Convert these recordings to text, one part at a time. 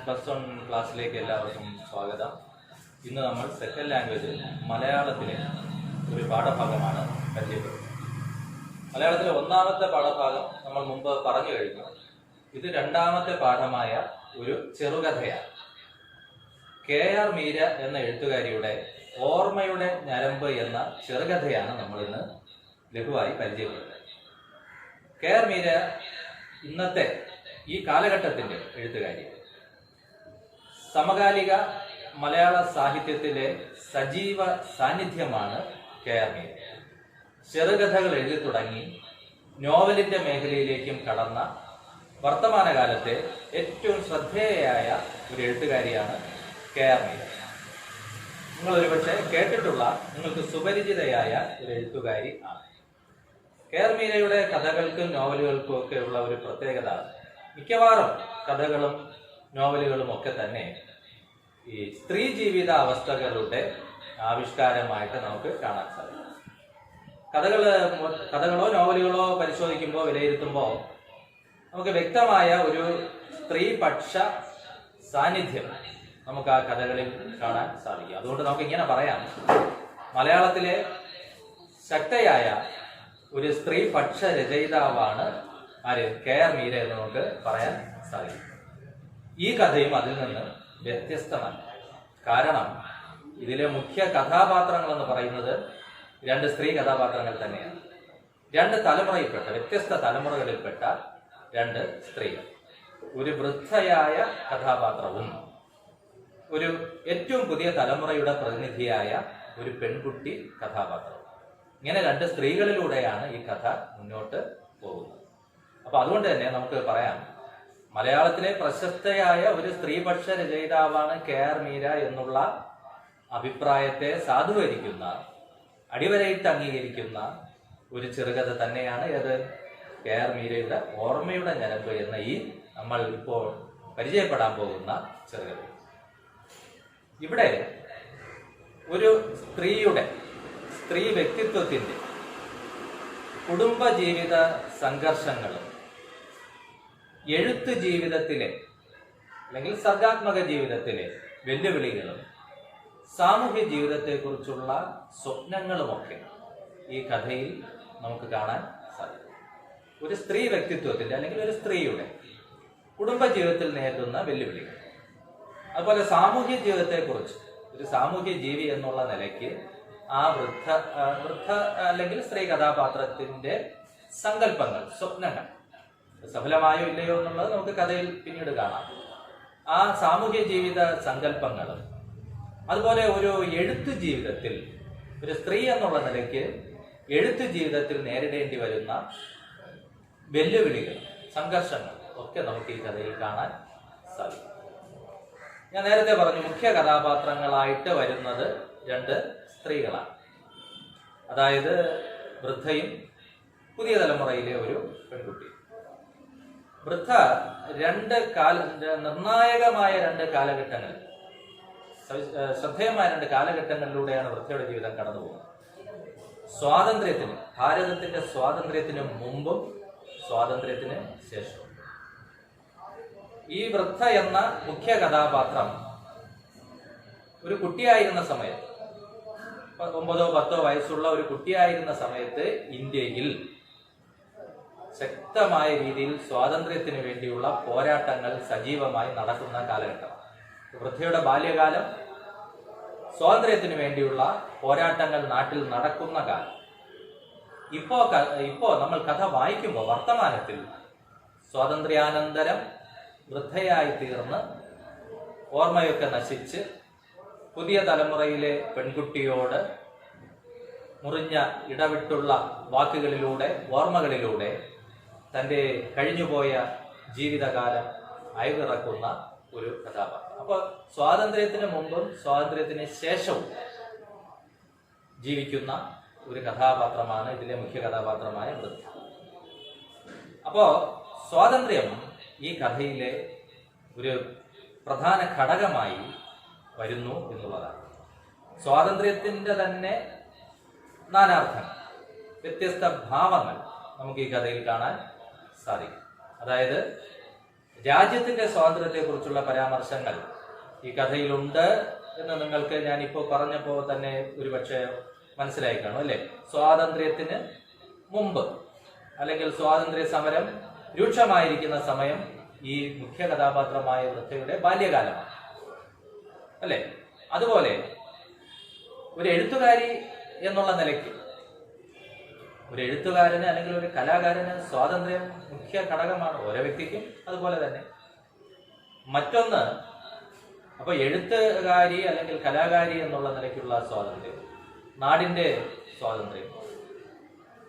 Plus 1 ക്ലാസ്സിലേക്ക് എല്ലാവർക്കും സ്വാഗതം. ഇന്ന് നമ്മൾ സെക്കൻഡ് ലാംഗ്വേജ് മലയാളത്തിലെ ഒരു പാഠഭാഗമാണ് പരിചയപ്പെടുന്നത്. മലയാളത്തിലെ ഒന്നാമത്തെ പാഠഭാഗം നമ്മൾ മുമ്പ് പറഞ്ഞു കഴിഞ്ഞു. ഇത് രണ്ടാമത്തെ പാഠമായ ഒരു ചെറുകഥയാണ്. KR മീര എന്ന എഴുത്തുകാരിയുടെ ഓർമ്മയുടെ ഞരമ്പ് എന്ന ചെറുകഥയാണ് നമ്മൾ ഇന്ന് ലഘുവായി പരിചയപ്പെടുന്നത്. KR മീര ഇന്നത്തെ ഈ കാലഘട്ടത്തിന്റെ എഴുത്തുകാരി. സമകാലിക മലയാള സാഹിത്യത്തിലെ സജീവ സാന്നിധ്യമാണ് KR മീര. ചെറുകഥകൾ എഴുതി തുടങ്ങി നോവലിന്റെ മേഖലയിലേക്കും കടന്ന വർത്തമാനകാലത്തെ ഏറ്റവും ശ്രദ്ധേയയായ ഒരു എഴുത്തുകാരിയാണ് KR മീര. നിങ്ങൾ ഒരുപക്ഷെ കേട്ടിട്ടുള്ള, നിങ്ങൾക്ക് സുപരിചിതയായ ഒരു എഴുത്തുകാരി ആണ്. KR മീരയുടെ കഥകൾക്കും നോവലുകൾക്കും ഒക്കെ ഉള്ള ഒരു പ്രത്യേകത, മിക്കവാറും കഥകളും നോവലുകളും ഒക്കെ തന്നെ ഈ സ്ത്രീ ജീവിത അവസ്ഥകളുടെ ആവിഷ്കാരമായിട്ട് നമുക്ക് കാണാൻ സാധിക്കും. കഥകളോ നോവലുകളോ പരിശോധിക്കുമ്പോൾ, വിലയിരുത്തുമ്പോൾ നമുക്ക് വ്യക്തമായ ഒരു സ്ത്രീപക്ഷ സാന്നിധ്യം നമുക്ക് ആ കഥകളിൽ കാണാൻ സാധിക്കും. അതുകൊണ്ട് നമുക്ക് ഇങ്ങനെ പറയാം, മലയാളത്തിലെ ശക്തയായ ഒരു സ്ത്രീപക്ഷ രചയിതാവാണ് ആര്? KR മീര എന്ന് നമുക്ക് പറയാൻ സാധിക്കും. ഈ കഥയും അതിൽ നിന്ന് വ്യത്യസ്തമല്ല. കാരണം ഇതിലെ മുഖ്യ കഥാപാത്രങ്ങൾ എന്ന് പറയുന്നത് രണ്ട് സ്ത്രീ കഥാപാത്രങ്ങൾ തന്നെയാണ്. രണ്ട് തലമുറയിൽപ്പെട്ട, വ്യത്യസ്ത തലമുറകളിൽപ്പെട്ട രണ്ട് സ്ത്രീകൾ. ഒരു വൃദ്ധയായ കഥാപാത്രവും ഒരു ഏറ്റവും പുതിയ തലമുറയുടെ പ്രതിനിധിയായ ഒരു പെൺകുട്ടി കഥാപാത്രവും. ഇങ്ങനെ രണ്ട് സ്ത്രീകളിലൂടെയാണ് ഈ കഥ മുന്നോട്ട് പോകുന്നത്. അപ്പൊ അതുകൊണ്ട് തന്നെ നമുക്ക് പറയാം, മലയാളത്തിലെ പ്രശസ്തയായ ഒരു സ്ത്രീപക്ഷ രചയിതാവാണ് KR മീര എന്നുള്ള അഭിപ്രായത്തെ സാധൂകരിക്കുന്ന, അടിവരയിട്ട് അംഗീകരിക്കുന്ന ഒരു ചെറുകഥ തന്നെയാണ് ഏത്? KR മീരയുടെ ഓർമ്മയുടെ ഞരമ്പ് എന്ന ഈ നമ്മൾ ഇപ്പോൾ പരിചയപ്പെടാൻ പോകുന്ന ചെറുകഥ. ഇവിടെ ഒരു സ്ത്രീ വ്യക്തിത്വത്തിന്റെ കുടുംബജീവിത സംഘർഷങ്ങളും എഴുത്ത് ജീവിതത്തിലെ അല്ലെങ്കിൽ സർഗാത്മക ജീവിതത്തിലെ വെല്ലുവിളികളും സാമൂഹ്യ ജീവിതത്തെക്കുറിച്ചുള്ള സ്വപ്നങ്ങളുമൊക്കെ ഈ കഥയിൽ നമുക്ക് കാണാൻ സാധിക്കും. ഒരു സ്ത്രീ വ്യക്തിത്വത്തിന്റെ അല്ലെങ്കിൽ ഒരു സ്ത്രീയുടെ കുടുംബജീവിതത്തിൽ നേരിടുന്ന വെല്ലുവിളികൾ, അതുപോലെ സാമൂഹ്യ ജീവിതത്തെക്കുറിച്ച് ഒരു സാമൂഹ്യ ജീവി എന്നുള്ള നിലയ്ക്ക് ആ വൃദ്ധ അല്ലെങ്കിൽ സ്ത്രീ കഥാപാത്രത്തിന്റെ സങ്കല്പങ്ങൾ, സ്വപ്നങ്ങൾ സഫലമായോ ഇല്ലയോ എന്നുള്ളത് നമുക്ക് കഥയിൽ പിന്നീട് കാണാം. ആ സാമൂഹ്യ ജീവിത സങ്കല്പങ്ങളും അതുപോലെ ഒരു എഴുത്ത് ജീവിതത്തിൽ, ഒരു സ്ത്രീ എന്നുള്ള നിലയ്ക്ക് എഴുത്ത് ജീവിതത്തിൽ നേരിടേണ്ടി വരുന്ന വെല്ലുവിളികൾ, സംഘർഷങ്ങൾ ഒക്കെ നമുക്ക് ഈ കഥയിൽ കാണാൻ സാധിക്കും. ഞാൻ നേരത്തെ പറഞ്ഞു, മുഖ്യ കഥാപാത്രങ്ങളായിട്ട് വരുന്നത് രണ്ട് സ്ത്രീകളാണ്. അതായത് വൃദ്ധയും പുതിയ തലമുറയിലെ ഒരു പെൺകുട്ടി. വൃദ്ധ നിർണായകമായ രണ്ട് കാലഘട്ടങ്ങളിൽ, ശ്രദ്ധേയമായ രണ്ട് കാലഘട്ടങ്ങളിലൂടെയാണ് വൃദ്ധയുടെ ജീവിതം കടന്നു പോകുന്നത്. സ്വാതന്ത്ര്യത്തിന്, ഭാരതത്തിന്റെ സ്വാതന്ത്ര്യത്തിന് മുമ്പും സ്വാതന്ത്ര്യത്തിന് ശേഷവും. ഈ വൃദ്ധ എന്ന മുഖ്യ കഥാപാത്രം ഒരു കുട്ടിയായിരുന്ന സമയത്ത്, 9-10 വയസ്സുള്ള ഒരു കുട്ടിയായിരുന്ന സമയത്ത് ഇന്ത്യയിൽ ശക്തമായ രീതിയിൽ സ്വാതന്ത്ര്യത്തിന് വേണ്ടിയുള്ള പോരാട്ടങ്ങൾ സജീവമായി നടക്കുന്ന കാലഘട്ടമാണ്. വൃദ്ധയുടെ ബാല്യകാലം സ്വാതന്ത്ര്യത്തിന് വേണ്ടിയുള്ള പോരാട്ടങ്ങൾ നാട്ടിൽ നടക്കുന്ന കാലം. ഇപ്പോ നമ്മൾ കഥ വായിക്കുമ്പോൾ വർത്തമാനത്തിൽ സ്വാതന്ത്ര്യാനന്തരം വൃദ്ധയായി തീർന്ന് ഓർമ്മയൊക്കെ നശിച്ച് പുതിയ തലമുറയിലെ പെൺകുട്ടിയോട് മുറിഞ്ഞ ഇടവിട്ടുള്ള വാക്കുകളിലൂടെ, ഓർമ്മകളിലൂടെ തൻ്റെ കഴിഞ്ഞുപോയ ജീവിതകാലം അയവിറക്കുന്ന ഒരു കഥാപാത്രം. അപ്പോൾ സ്വാതന്ത്ര്യത്തിന് മുമ്പും സ്വാതന്ത്ര്യത്തിന് ശേഷവും ജീവിക്കുന്ന ഒരു കഥാപാത്രമാണ് ഇതിലെ മുഖ്യ കഥാപാത്രമായ വൃദ്ധ. അപ്പോ സ്വാതന്ത്ര്യം ഈ കഥയിലെ ഒരു പ്രധാന ഘടകമായി വരുന്നു എന്നുള്ളതാണ്. സ്വാതന്ത്ര്യത്തിന്റെ തന്നെ നാനാർത്ഥങ്ങൾ, വ്യത്യസ്ത ഭാവങ്ങൾ നമുക്ക് ഈ കഥയിൽ കാണാൻ സാധിക്കും. അതായത് രാജ്യത്തിന്റെ സ്വാതന്ത്ര്യത്തെക്കുറിച്ചുള്ള പരാമർശങ്ങൾ ഈ കഥയിലുണ്ട് എന്ന് നിങ്ങൾക്ക് ഞാനിപ്പോൾ പറഞ്ഞപ്പോൾ തന്നെ ഒരുപക്ഷെ മനസ്സിലായി കാണും അല്ലെ. സ്വാതന്ത്ര്യത്തിന് മുമ്പ് അല്ലെങ്കിൽ സ്വാതന്ത്ര്യ സമരം രൂക്ഷമായിരിക്കുന്ന സമയം ഈ മുഖ്യ കഥാപാത്രമായ വൃദ്ധയുടെ ബാല്യകാലമാണ് അല്ലെ. അതുപോലെ ഒരു എഴുത്തുകാരി എന്നുള്ള നിലയ്ക്ക് ഒരു എഴുത്തുകാരന് അല്ലെങ്കിൽ ഒരു കലാകാരന് സ്വാതന്ത്ര്യം മുഖ്യ ഘടകമാണ്, ഓരോ വ്യക്തിക്കും അതുപോലെ തന്നെ. മറ്റൊന്ന്, അപ്പൊ എഴുത്തുകാരി അല്ലെങ്കിൽ കലാകാരി എന്നുള്ള നിലയ്ക്കുള്ള സ്വാതന്ത്ര്യം, നാടിന്റെ സ്വാതന്ത്ര്യം.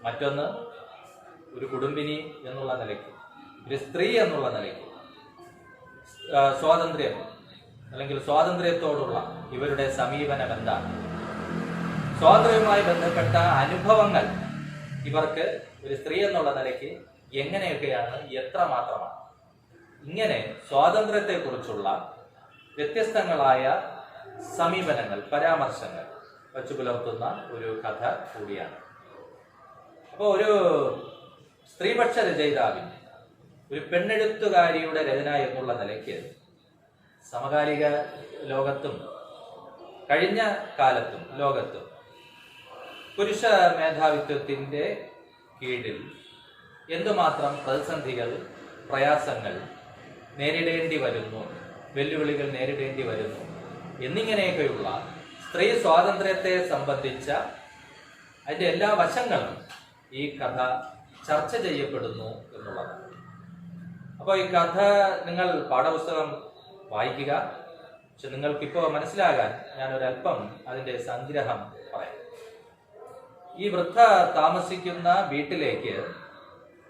മറ്റൊന്ന്, ഒരു കുടുംബിനി എന്നുള്ള നിലയ്ക്ക്, ഒരു സ്ത്രീ എന്നുള്ള നിലയ്ക്ക് സ്വാതന്ത്ര്യം അല്ലെങ്കിൽ സ്വാതന്ത്ര്യത്തോടുള്ള ഇവരുടെ സമീപനം എന്താണ്, സ്വാതന്ത്ര്യവുമായി ബന്ധപ്പെട്ട അനുഭവങ്ങൾ ഇവർക്ക് ഒരു സ്ത്രീ എന്നുള്ള നിലയ്ക്ക് എങ്ങനെയൊക്കെയാണ്, എത്രമാത്രമാണ്. ഇങ്ങനെ സ്വാതന്ത്ര്യത്തെക്കുറിച്ചുള്ള വ്യത്യസ്തങ്ങളായ സമീപനങ്ങൾ, പരാമർശങ്ങൾ വച്ചു പുലർത്തുന്ന ഒരു കഥ കൂടിയാണ്. അപ്പോൾ ഒരു സ്ത്രീപക്ഷ രചയിതാവിന്, ഒരു പെണ്ണെഴുത്തുകാരിയുടെ രചന എന്നുള്ള നിലയ്ക്ക് സമകാലിക ലോകത്തും കഴിഞ്ഞ കാലത്തും ലോകത്തും പുരുഷ മേധാവിത്വത്തിന്റെ കീഴിൽ എന്തുമാത്രം പ്രതിസന്ധികൾ, പ്രയാസങ്ങൾ നേരിടേണ്ടി വരുന്നു, വെല്ലുവിളികൾ നേരിടേണ്ടി വരുന്നു എന്നിങ്ങനെയൊക്കെയുള്ള സ്ത്രീ സ്വാതന്ത്ര്യത്തെ സംബന്ധിച്ച അതിൻ്റെ എല്ലാ വശങ്ങളും ഈ കഥ ചർച്ച ചെയ്യപ്പെടുന്നു എന്നുള്ളതാണ്. അപ്പോൾ ഈ കഥ നിങ്ങൾ പാഠപുസ്തകം വായിക്കുക. പക്ഷെ നിങ്ങൾക്കിപ്പോൾ മനസ്സിലാകാൻ ഞാനൊരല്പം അതിൻ്റെ സംഗ്രഹം പറയാം. ഈ വൃദ്ധ താമസിക്കുന്ന വീട്ടിലേക്ക്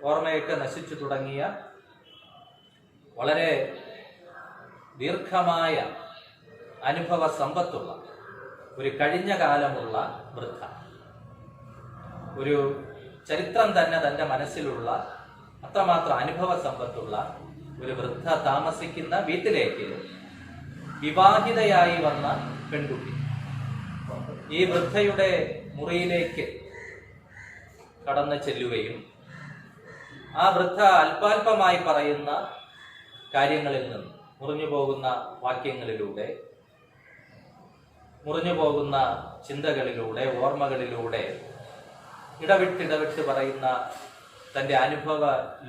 ഓർമ്മയൊക്കെ നശിച്ചു തുടങ്ങിയ വളരെ ദീർഘമായ അനുഭവ സമ്പത്തുള്ള ഒരു കഴിഞ്ഞ കാലമുള്ള വൃദ്ധ, ഒരു ചരിത്രം തന്നെ തൻ്റെ മനസ്സിലുള്ള അത്രമാത്രം അനുഭവ സമ്പത്തുള്ള ഒരു വൃദ്ധ താമസിക്കുന്ന വീട്ടിലേക്ക് വിവാഹിതയായി വന്ന പെൺകുട്ടി ഈ വൃദ്ധയുടെ മുറിയിലേക്ക് കടന്നു ചെല്ലുകയും ആ വൃദ്ധ അല്പാൽപമായി പറയുന്ന കാര്യങ്ങളിൽ നിന്ന്, മുറിഞ്ഞു പോകുന്ന വാക്യങ്ങളിലൂടെ, മുറിഞ്ഞു പോകുന്ന ചിന്തകളിലൂടെ, ഓർമ്മകളിലൂടെ ഇടവിട്ട് പറയുന്ന തൻ്റെ അനുഭവ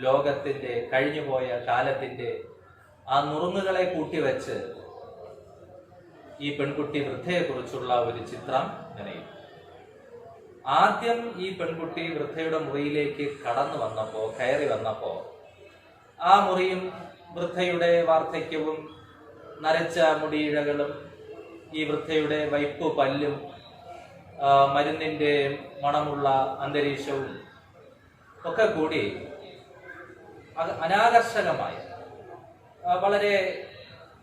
ലോകത്തിൻ്റെ, കഴിഞ്ഞുപോയ കാലത്തിൻ്റെ ആ നുറുങ്ങുകളെ കൂട്ടിവെച്ച് ഈ പെൺകുട്ടി വൃദ്ധയെക്കുറിച്ചുള്ള ഒരു ചിത്രം നനയും. ആദ്യം ഈ പെൺകുട്ടി വൃദ്ധയുടെ മുറിയിലേക്ക് കയറി വന്നപ്പോ ആ മുറിയും വൃദ്ധയുടെ വാർദ്ധക്യവും നരച്ച മുടിയിഴകളും ഈ വൃദ്ധയുടെ വൈപ്പ് പല്ലും മരുന്നിൻ്റെ മണമുള്ള അന്തരീക്ഷവും ഒക്കെ കൂടി അനാകർഷകമായ, വളരെ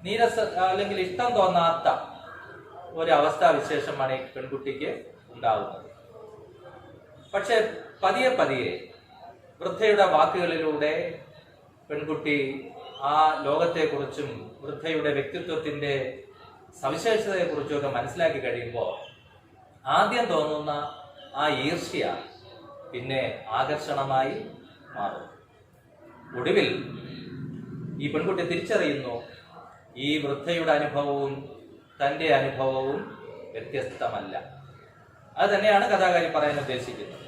നീരസ അല്ലെങ്കിൽ ഇഷ്ടം തോന്നാത്ത ഒരവസ്ഥാവിശേഷമാണ് ഈ പെൺകുട്ടിക്ക് ഉണ്ടാവുന്നത്. പക്ഷെ പതിയെ പതിയെ വൃദ്ധയുടെ വാക്കുകളിലൂടെ പെൺകുട്ടി ആ ലോകത്തെക്കുറിച്ചും വൃദ്ധയുടെ വ്യക്തിത്വത്തിന്റെ സവിശേഷതയെക്കുറിച്ചുമൊക്കെ മനസ്സിലാക്കി കഴിയുമ്പോൾ ആദ്യം തോന്നുന്ന ആ ഈർഷ്യ പിന്നെ ആകർഷണമായി മാറും. ഒടുവിൽ ഈ പെൺകുട്ടി തിരിച്ചറിയുന്നു, ഈ വൃദ്ധയുടെ അനുഭവവും തൻ്റെ അനുഭവവും വ്യത്യസ്തമല്ല. അത് തന്നെയാണ് കഥാകാരി പറയാൻ ഉദ്ദേശിക്കുന്നത്.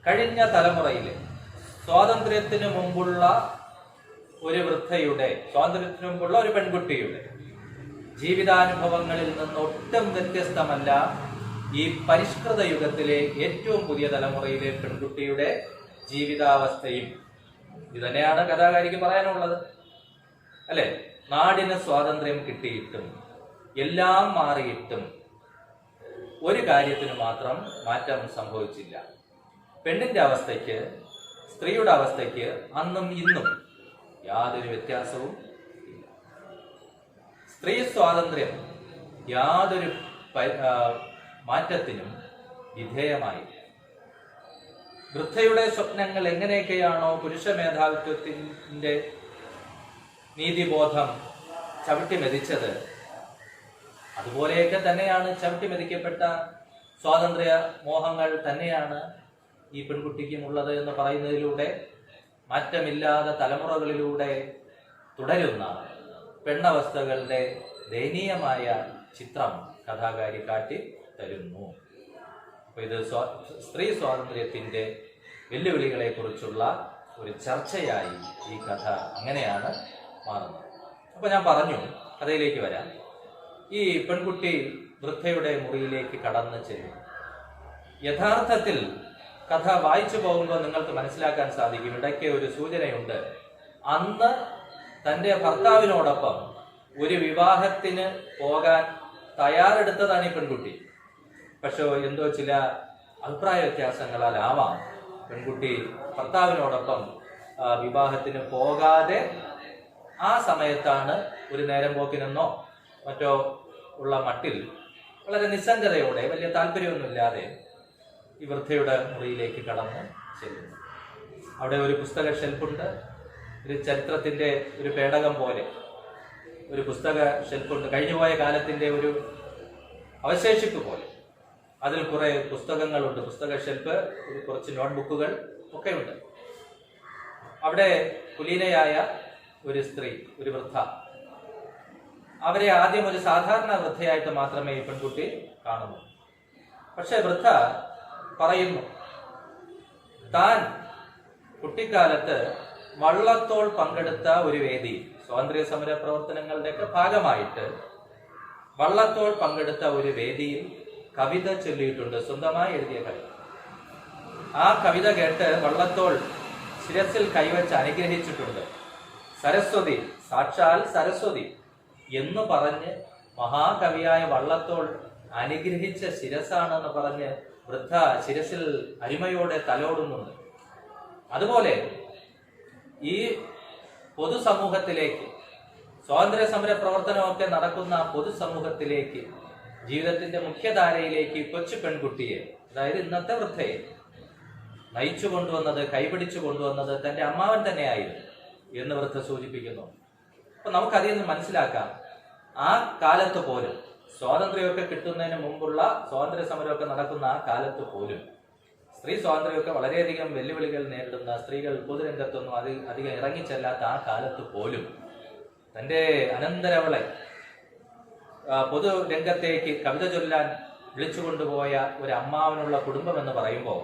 കഴിഞ്ഞ തലമുറയിലെ സ്വാതന്ത്ര്യത്തിന് മുമ്പുള്ള ഒരു വൃദ്ധയുടെ, സ്വാതന്ത്ര്യത്തിന് മുമ്പുള്ള ഒരു പെൺകുട്ടിയുടെ ജീവിതാനുഭവങ്ങളിൽ നിന്ന് ഒട്ടും വ്യത്യസ്തമല്ല ഈ പരിഷ്കൃത യുഗത്തിലെ ഏറ്റവും പുതിയ തലമുറയിലെ പെൺകുട്ടിയുടെ ജീവിതാവസ്ഥയും. ഇതുതന്നെയാണ് കഥാകാരിക്ക് പറയാനുള്ളത് അല്ലെ. നാടിന് സ്വാതന്ത്ര്യം കിട്ടിയിട്ടും എല്ലാം മാറിയിട്ടും ഒരു കാര്യത്തിന് മാത്രം മാറ്റം സംഭവിച്ചില്ല. പെണ്ണിന്റെ അവസ്ഥയ്ക്ക്, സ്ത്രീയുടെ അവസ്ഥയ്ക്ക് അന്നും ഇന്നും യാതൊരു വ്യത്യാസവും ഇല്ല. സ്ത്രീ സ്വാതന്ത്ര്യം യാതൊരു മാറ്റത്തിനും വിധേയമായി. വൃദ്ധയുടെ സ്വപ്നങ്ങൾ എങ്ങനെയൊക്കെയാണോ പുരുഷ മേധാവിത്വത്തിന്റെ നീതിബോധം ചവിട്ടി മെതിച്ചത്, അതുപോലെയൊക്കെ തന്നെയാണ് ചവിട്ടി മെതിക്കപ്പെട്ട സ്വാതന്ത്ര്യ മോഹങ്ങൾ തന്നെയാണ് ഈ പെൺകുട്ടിക്കും ഉള്ളത് എന്ന് പറയുന്നതിലൂടെ മാറ്റമില്ലാതെ തലമുറകളിലൂടെ തുടരുന്ന പെണ്ണവസ്ഥകളുടെ ദയനീയമായ ചിത്രം കഥാകാരി കാട്ടി തരുന്നു. അപ്പൊ ഇത് സ്ത്രീ സ്വാതന്ത്ര്യത്തിന്റെ വെല്ലുവിളികളെ കുറിച്ചുള്ള ഒരു ചർച്ചയായി ഈ കഥ അങ്ങനെയാണ് മാറുന്നത്. അപ്പൊ ഞാൻ പറഞ്ഞു, കഥയിലേക്ക് വരാം. ഈ പെൺകുട്ടി വൃദ്ധയുടെ മുറിയിലേക്ക് കടന്നു ചെല്ലും. യഥാർത്ഥത്തിൽ കഥ വായിച്ചു പോകുമ്പോൾ നിങ്ങൾക്ക് മനസ്സിലാക്കാൻ സാധിക്കും, ഇടയ്ക്ക് ഒരു സൂചനയുണ്ട്. അന്ന് തൻ്റെ ഭർത്താവിനോടൊപ്പം ഒരു വിവാഹത്തിന് പോകാൻ തയ്യാറെടുത്തതാണ് ഈ പെൺകുട്ടി. പക്ഷേ എന്തോ ചില അഭിപ്രായ വ്യത്യാസങ്ങളാലാവാം പെൺകുട്ടി ഭർത്താവിനോടൊപ്പം വിവാഹത്തിന് പോകാതെ ആ സമയത്താണ് ഒരു നേരം പോക്കിനെന്നോ മറ്റോ ഉള്ള മട്ടിൽ വളരെ നിസ്സംഗതയോടെ, വലിയ താല്പര്യമൊന്നുമില്ലാതെ ഈ വൃദ്ധയുടെ മുറിയിലേക്ക് കടന്ന് ചെല്ലുന്നു. അവിടെ ഒരു പുസ്തക ഷെൽഫുണ്ട്. ഒരു ചരിത്രത്തിന്റെ ഒരു പേടകം പോലെ ഒരു പുസ്തക ഷെൽഫുണ്ട്. കഴിഞ്ഞുപോയ കാലത്തിന്റെ ഒരു അവശേഷിപ്പ് പോലെ. അതിൽ കുറെ പുസ്തകങ്ങളുണ്ട്. പുസ്തക ഷെൽഫ്, കുറച്ച് നോട്ട്ബുക്കുകൾ ഒക്കെ ഉണ്ട്. അവിടെ കുലീനയായ ഒരു സ്ത്രീ, ഒരു വൃദ്ധ. അവരെ ആദ്യം ഒരു സാധാരണ വൃദ്ധയായിട്ട് മാത്രമേ ഈ പെൺകുട്ടി കാണുന്നു. പക്ഷെ വൃദ്ധ പറയുന്നു, താൻ കുട്ടിക്കാലത്ത് വള്ളത്തോൾ പങ്കെടുത്ത ഒരു വേദി, സ്വാതന്ത്ര്യ സമര പ്രവർത്തനങ്ങളുടെയൊക്കെ ഭാഗമായിട്ട് വള്ളത്തോൾ പങ്കെടുത്ത ഒരു വേദിയിൽ കവിത ചൊല്ലിയിട്ടുണ്ട്, സ്വന്തമായി എഴുതിയ കവിത. ആ കവിത കേട്ട് വള്ളത്തോൾ ശിരസിൽ കൈവച്ച് അനുഗ്രഹിച്ചിട്ടുണ്ട്. സരസ്വതി, സാക്ഷാൽ സരസ്വതി എന്ന് പറഞ്ഞ് മഹാകവിയായ വള്ളത്തോൾ അനുഗ്രഹിച്ച ശിരസാണെന്ന് പറഞ്ഞ് വൃദ്ധ ശിരസിൽ അരിമയോടെ തലോടുന്നുണ്ട്. അതുപോലെ ഈ പൊതുസമൂഹത്തിലേക്ക്, സ്വാതന്ത്ര്യ സമര പ്രവർത്തനമൊക്കെ നടക്കുന്ന പൊതുസമൂഹത്തിലേക്ക്, ജീവിതത്തിന്റെ മുഖ്യധാരയിലേക്ക് കൊച്ചു പെൺകുട്ടിയെ, അതായത് ഇന്നത്തെ വൃദ്ധയെ നയിച്ചു കൊണ്ടുവന്നത്, കൈപിടിച്ചു കൊണ്ടുവന്നത് തന്റെ അമ്മാവൻ തന്നെയായിരുന്നു എന്ന് വൃദ്ധ സൂചിപ്പിക്കുന്നു. അപ്പൊ നമുക്കതിൽ നിന്ന് മനസ്സിലാക്കാം, ആ കാലത്ത് പോലും, സ്വാതന്ത്ര്യമൊക്കെ കിട്ടുന്നതിന് മുമ്പുള്ള, സ്വാതന്ത്ര്യ സമരമൊക്കെ നടക്കുന്ന ആ കാലത്ത് പോലും, സ്ത്രീ സ്വാതന്ത്ര്യമൊക്കെ വളരെയധികം വെല്ലുവിളികൾ നേരിടുന്ന, സ്ത്രീകൾ പൊതുരംഗത്തൊന്നും അധികം ഇറങ്ങിച്ചെല്ലാത്ത ആ കാലത്ത് പോലും തന്റെ അനന്തരവളെ പൊതുരംഗത്തേക്ക് കവിത ചൊല്ലാൻ വിളിച്ചുകൊണ്ടുപോയ ഒരു അമ്മാവനുള്ള കുടുംബം എന്ന് പറയുമ്പോൾ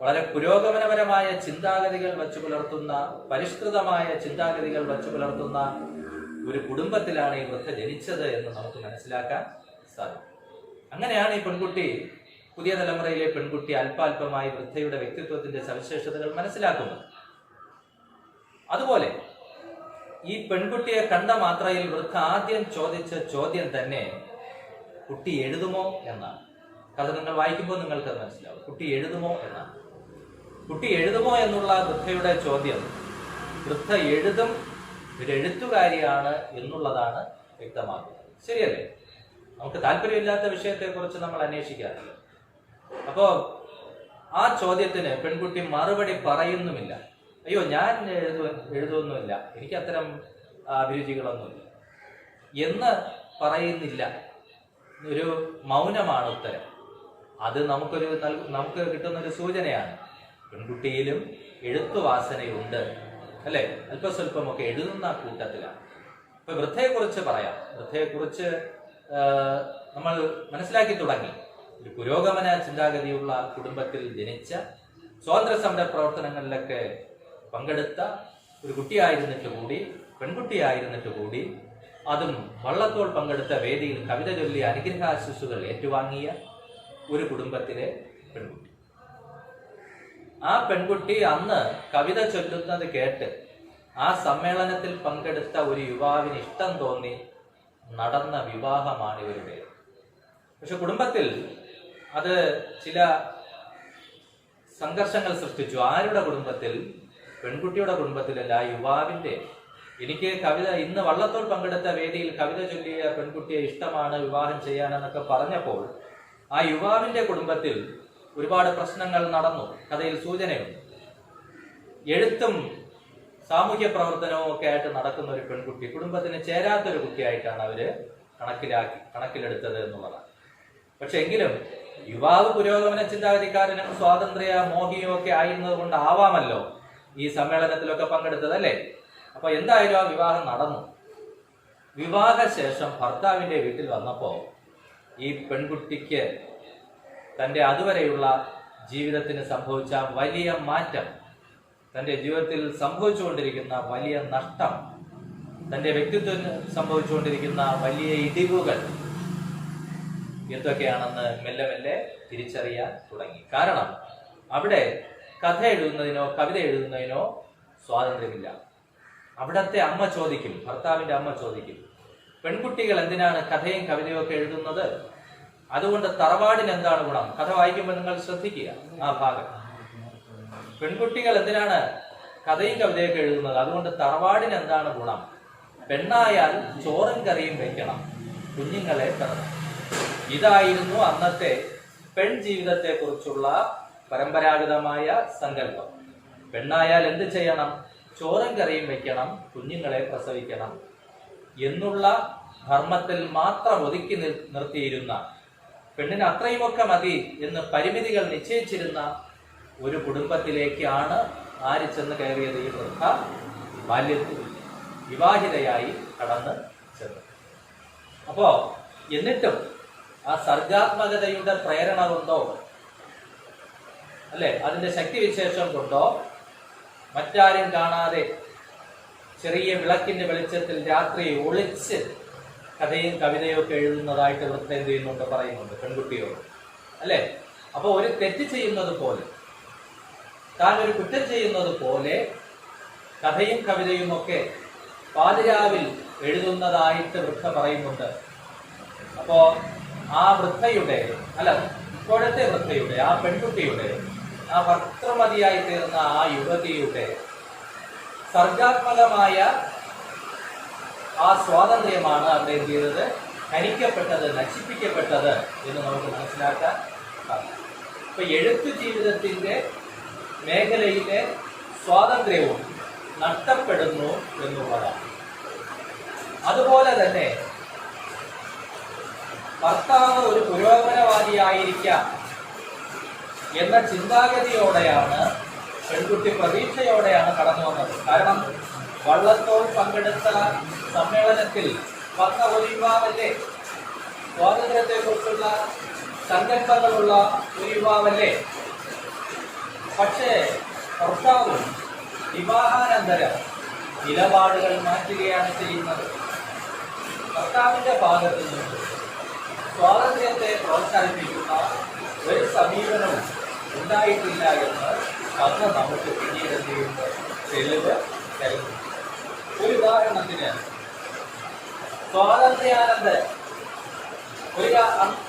വളരെ പുരോഗമനപരമായ ചിന്താഗതികൾ വച്ചു പുലർത്തുന്ന, പരിഷ്കൃതമായ ചിന്താഗതികൾ വച്ചു പുലർത്തുന്ന ഒരു കുടുംബത്തിലാണ് ഈ വൃദ്ധ ജനിച്ചത് എന്ന് നമുക്ക് മനസ്സിലാക്കാൻ സാധിക്കും. അങ്ങനെയാണ് ഈ പെൺകുട്ടി, പുതിയ തലമുറയിലെ പെൺകുട്ടി അല്പാൽപമായി വൃദ്ധയുടെ വ്യക്തിത്വത്തിന്റെ സവിശേഷതകൾ മനസ്സിലാക്കുന്നത്. അതുപോലെ ഈ പെൺകുട്ടിയെ കണ്ട മാത്രയിൽ വൃദ്ധ ആദ്യം ചോദിച്ച ചോദ്യം തന്നെ കുട്ടി എഴുതുമോ എന്നാണ്. കഥ നിങ്ങൾ വായിക്കുമ്പോൾ നിങ്ങൾക്കത് മനസ്സിലാവും. കുട്ടി എഴുതുമോ എന്നാണ്. കുട്ടി എഴുതുമോ എന്നുള്ള വൃദ്ധയുടെ ചോദ്യം, വൃദ്ധ എഴുതും, ഒരു എഴുത്തുകാരിയാണ് എന്നുള്ളതാണ് വ്യക്തമാക്കുന്നത്. ശരിയല്ലേ? നമുക്ക് താല്പര്യമില്ലാത്ത വിഷയത്തെക്കുറിച്ച് നമ്മൾ അന്വേഷിക്കാറില്ല. അപ്പോ ആ ചോദ്യത്തിന് പെൺകുട്ടി മറുപടി പറയുന്നുമില്ല. അയ്യോ, ഞാൻ എഴുതുമൊന്നുമില്ല, എനിക്ക് അത്തരം അഭിരുചികളൊന്നുമില്ല എന്ന് പറയുന്നില്ല. ഒരു മൗനമാണ് ഉത്തരം. അത് നമുക്ക് കിട്ടുന്നൊരു സൂചനയാണ്. പെൺകുട്ടിയിലും എഴുത്തുവാസനയുണ്ട്, അല്ലെ? അല്പസ്വല്പമൊക്കെ എഴുതുന്ന കൂട്ടത്തിലാണ്. ഇപ്പൊ വൃദ്ധയെക്കുറിച്ച് പറയാം. വൃദ്ധയെക്കുറിച്ച് നമ്മൾ മനസ്സിലാക്കി തുടങ്ങി. ഒരു പുരോഗമന ചിന്താഗതിയുള്ള കുടുംബത്തിൽ ജനിച്ച, സ്വാതന്ത്ര്യ സമര പ്രവർത്തനങ്ങളിലൊക്കെ പങ്കെടുത്ത ഒരു കുട്ടിയായിരുന്നിട്ട് കൂടി, പെൺകുട്ടിയായിരുന്നിട്ട് കൂടി, അതും വള്ളത്തോൾ പങ്കെടുത്ത വേദിയിൽ കവിത ചൊല്ലി അനുഗ്രഹാശിസുകൾ ഏറ്റുവാങ്ങിയ ഒരു കുടുംബത്തിലെ പെൺകുട്ടി. ആ പെൺകുട്ടി അന്ന് കവിത ചൊല്ലുന്നത് കേട്ട് ആ സമ്മേളനത്തിൽ പങ്കെടുത്ത ഒരു യുവാവിന് ഇഷ്ടം തോന്നി നടന്ന വിവാഹമാണ് ഇവരുടെ. പക്ഷെ കുടുംബത്തിൽ അത് ചില സംഘർഷങ്ങൾ സൃഷ്ടിച്ചു. ആരുടെ കുടുംബത്തിൽ? പെൺകുട്ടിയുടെ കുടുംബത്തിലല്ല, യുവാവിന്റെ. എനിക്ക് കവിത, ഇന്ന് വള്ളത്തോൾ പങ്കെടുത്ത വേദിയിൽ കവിത ചൊല്ലിയ പെൺകുട്ടിയെ ഇഷ്ടമാണ്, വിവാഹം ചെയ്യാനെന്നൊക്കെ പറഞ്ഞപ്പോൾ ആ യുവാവിന്റെ കുടുംബത്തിൽ ഒരുപാട് പ്രശ്നങ്ങൾ നടന്നു. കഥയിൽ സൂചനയുണ്ട്. എഴുത്തും സാമൂഹ്യ പ്രവർത്തനവും ഒക്കെ ആയിട്ട് നടക്കുന്ന ഒരു പെൺകുട്ടി കുടുംബത്തിന് ചേരാത്തൊരു കുട്ടിയായിട്ടാണ് അവര് കണക്കിലെടുത്തത് എന്നുള്ളതാണ്. പക്ഷെ എങ്കിലും യുവാവ് പുരോഗമന ചിന്താഗതിക്കാരനും സ്വാതന്ത്ര്യ മോഹിയും ഒക്കെ ആയിരുന്നത് കൊണ്ടാവാമല്ലോ ഈ സമ്മേളനത്തിലൊക്കെ പങ്കെടുത്തത്, അല്ലേ? അപ്പൊ എന്തായാലും ആ വിവാഹം നടന്നു. വിവാഹശേഷം ഭർത്താവിന്റെ വീട്ടിൽ വന്നപ്പോ ഈ പെൺകുട്ടിക്ക് തൻ്റെ അതുവരെയുള്ള ജീവിതത്തിന് സംഭവിച്ച വലിയ മാറ്റം, തൻ്റെ ജീവിതത്തിൽ സംഭവിച്ചുകൊണ്ടിരിക്കുന്ന വലിയ നഷ്ടം, തൻ്റെ വ്യക്തിത്വത്തിന് സംഭവിച്ചുകൊണ്ടിരിക്കുന്ന വലിയ ഇടിവുകൾ എന്തൊക്കെയാണെന്ന് മെല്ലെ മെല്ലെ തിരിച്ചറിയാൻ തുടങ്ങി. കാരണം അവിടെ കഥ എഴുതുന്നതിനോ കവിത എഴുതുന്നതിനോ സ്വാതന്ത്ര്യമില്ല. അവിടത്തെ അമ്മ ചോദിക്കും, ഭർത്താവിന്റെ അമ്മ ചോദിക്കും, പെൺകുട്ടികൾ എന്തിനാണ് കഥയും കവിതയും ഒക്കെ എഴുതുന്നത്? അതുകൊണ്ട് തറവാടിന് എന്താണ് ഗുണം? കഥ വായിക്കുമ്പോൾ നിങ്ങൾ ശ്രദ്ധിക്കുക ആ ഭാഗം. പെൺകുട്ടികൾ എന്തിനാണ് കഥയും കവിതയൊക്കെ എഴുതുന്നത്? അതുകൊണ്ട് തറവാടിന് എന്താണ് ഗുണം? പെണ്ണായാൽ ചോറും കറിയും വെക്കണം, കുഞ്ഞുങ്ങളെ പിറന്നു. ഇതായിരുന്നു അന്നത്തെ പെൺ ജീവിതത്തെ കുറിച്ചുള്ള പരമ്പരാഗതമായ സങ്കല്പം. പെണ്ണായാൽ എന്ത് ചെയ്യണം? ചോറും കറിയും വെക്കണം, കുഞ്ഞുങ്ങളെ പ്രസവിക്കണം എന്നുള്ള ധർമ്മത്തിൽ മാത്രം ഒതുക്കി നിർത്തിയിരുന്ന, പെണ്ണിന് അത്രയുമൊക്കെ മതി എന്ന് പരിമിതികൾ നിശ്ചയിച്ചിരുന്ന ഒരു കുടുംബത്തിലേക്കാണ് ആര് ചെന്ന് കയറിയത്? ഈ വൃദ്ധ ബാല്യത്തിൽ വിവാഹിതയായി കടന്ന് ചെന്നു. അപ്പോ എന്നിട്ടും ആ സർഗാത്മകതയുടെ പ്രേരണ കൊണ്ടോ അല്ലെ അതിന്റെ ശക്തിവിശേഷം കൊണ്ടോ മറ്റാരും കാണാതെ ചെറിയ വിളക്കിന്റെ വെളിച്ചത്തിൽ രാത്രി ഒളിച്ച് കഥയും കവിതയും ഒക്കെ എഴുതുന്നതായിട്ട് വൃദ്ധ എന്ത് ചെയ്യുന്നുണ്ട്? പറയുന്നുണ്ട് പെൺകുട്ടിയോട്, അല്ലെ? അപ്പൊ ഒരു തെറ്റ് ചെയ്യുന്നത് പോലെ, താൻ ഒരു കുറ്റം ചെയ്യുന്നത് പോലെ കഥയും കവിതയും ഒക്കെ പാതിരാവിൽ എഴുതുന്നതായിട്ട് വൃദ്ധ പറയുന്നുണ്ട്. അപ്പോ ആ വൃദ്ധയുടെ ഇപ്പോഴത്തെ വൃദ്ധയുടെ, ആ പെൺകുട്ടിയുടെ, ആ ഭർത്തൃമതിയായി തീർന്ന ആ യുവതിയുടെ സർഗാത്മകമായ ആ സ്വാതന്ത്ര്യമാണ് അവിടെ എന്ത് ചെയ്തത്? ഹനിക്കപ്പെട്ടത്, നശിപ്പിക്കപ്പെട്ടത് എന്ന് നമുക്ക് മനസ്സിലാക്കാൻ സാധിക്കും. ഇപ്പൊ എഴുത്തു ജീവിതത്തിന്റെ മേഖലയിലെ സ്വാതന്ത്ര്യവും നഷ്ടപ്പെടുന്നു എന്നുള്ളതാണ്. അതുപോലെ തന്നെ ഭർത്താവ് ഒരു പുരോഗമനവാദിയായിരിക്കാം എന്ന ചിന്താഗതിയോടെയാണ് പെൺകുട്ടി പ്രതീക്ഷയോടെയാണ് കടന്നു വന്നത്. കാരണം വള്ളത്തോൾ പങ്കെടുത്ത സമ്മേളനത്തിൽ വന്ന ഒരു യുവാവല്ലേ, സ്വാതന്ത്ര്യത്തെക്കുറിച്ചുള്ള സങ്കല്പങ്ങളുള്ള ഒരു യുവാവല്ലേ. പക്ഷേ ഭർത്താവും വിവാഹാനന്തരം നിലപാടുകൾ മാറ്റുകയാണ് ചെയ്യുന്നത്. ഭർത്താവിന്റെ ഭാഗത്തു നിന്ന് സ്വാതന്ത്ര്യത്തെ പ്രോത്സാഹിപ്പിക്കുന്ന ഒരു സമീപനവും ഉണ്ടായിട്ടില്ല എന്ന് അന്ന് നമുക്ക് പിന്നീട് എന്ത് ചെയ്യുന്നത് തെളിവ് തരുന്നു. ഒരു ഉദാഹരണത്തിന് സ്വാതന്ത്ര്യാനന്തരം